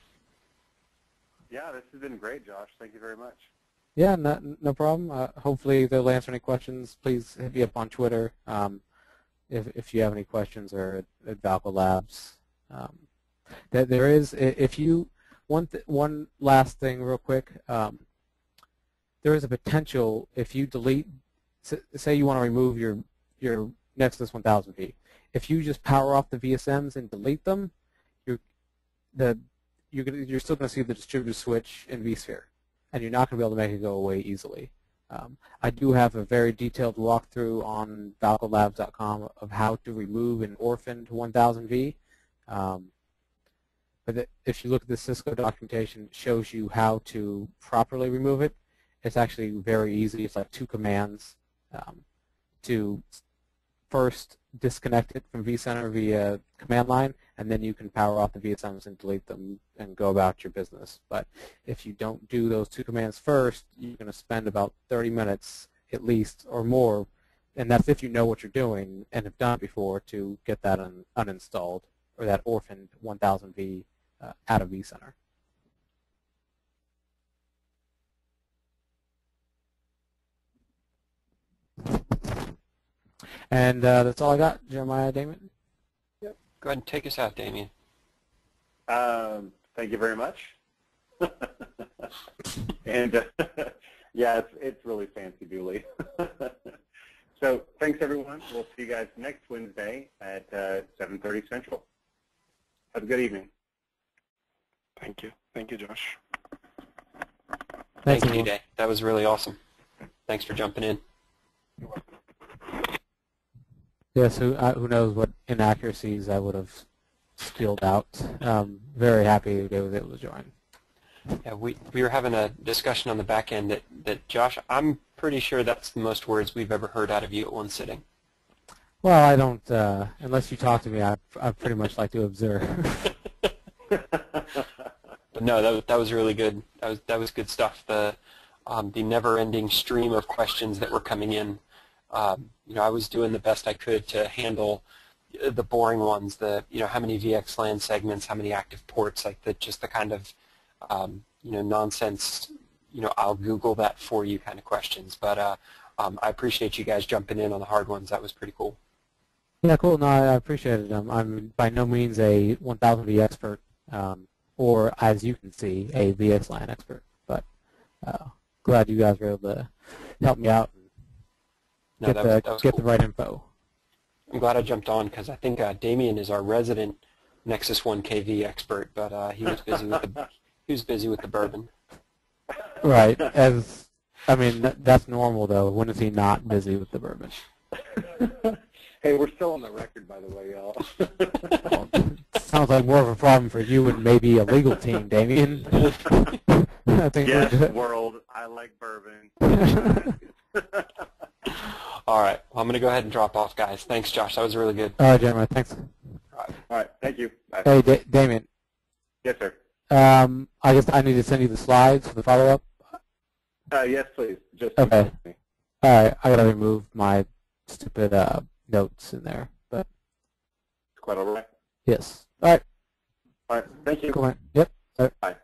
Yeah, this has been great, Josh. Thank you very much. Yeah, no problem. Hopefully they'll answer any questions. Please hit me up on Twitter if you have any questions, or at Valco Labs. There is, if you one last thing real quick. There is a potential if you delete, say you want to remove your Nexus 1000v. If you just power off the VSMs and delete them, you're still going to see the distributed switch in vSphere, and you're not going to be able to make it go away easily. I do have a very detailed walkthrough on valcolabs.com of how to remove an orphaned 1000v. But if you look at the Cisco documentation, it shows you how to properly remove it. It's actually very easy. It's like 2 commands to first disconnect it from vCenter via command line, and then you can power off the VSMs and delete them and go about your business. But if you don't do those 2 commands first, you're going to spend about 30 minutes at least or more, and that's if you know what you're doing and have done it before, to get that uninstalled, or that orphaned 1000v out of vCenter. And that's all I got, Jeremiah, Damon. Yep. Go ahead and take us out, Damien. Thank you very much. And yeah, it's really fancy dooley. So thanks, everyone. We'll see you guys next Wednesday at 7:30 Central. Have a good evening. Thank you. Thank you, Josh. Thank you, Day. That was really awesome. Thanks for jumping in. You're welcome. Yes, who knows what inaccuracies I would have spilled out. Very happy they was able to join. Yeah, we were having a discussion on the back end that Josh, I'm pretty sure that's the most words we've ever heard out of you at one sitting. Well, I don't, unless you talk to me, I pretty much like to observe. But no, that was really good. That was good stuff. The never-ending stream of questions that were coming in. You know, I was doing the best I could to handle the boring ones. How many VXLAN segments, how many active ports, like just the kind of nonsense. I'll Google that for you kind of questions. But I appreciate you guys jumping in on the hard ones. That was pretty cool. Yeah, cool. No, I appreciate it. I'm by no means a 1000v expert, or as you can see, a VXLAN expert. But glad you guys were able to help me out and get the right info. I'm glad I jumped on because I think Damien is our resident Nexus 1KV expert, but he was busy with the bourbon. Right. That's normal though. When is he not busy with the bourbon? Hey, we're still on the record, by the way, y'all. Well, sounds like more of a problem for you and maybe a legal team, Damien. I think yes, world. I like bourbon. All All right. Well, I'm going to go ahead and drop off, guys. Thanks, Josh. That was really good. right, Jeremiah. Thanks. All right. Thank you. Bye. Hey, Damien. Yes, sir. I guess I need to send you the slides for the follow-up. Yes, please. Just okay. All right. I gotta remove my stupid notes in there, but it's quite all right. yes. All right. All right. Thank you. Cool, man. Yep. All right. Bye.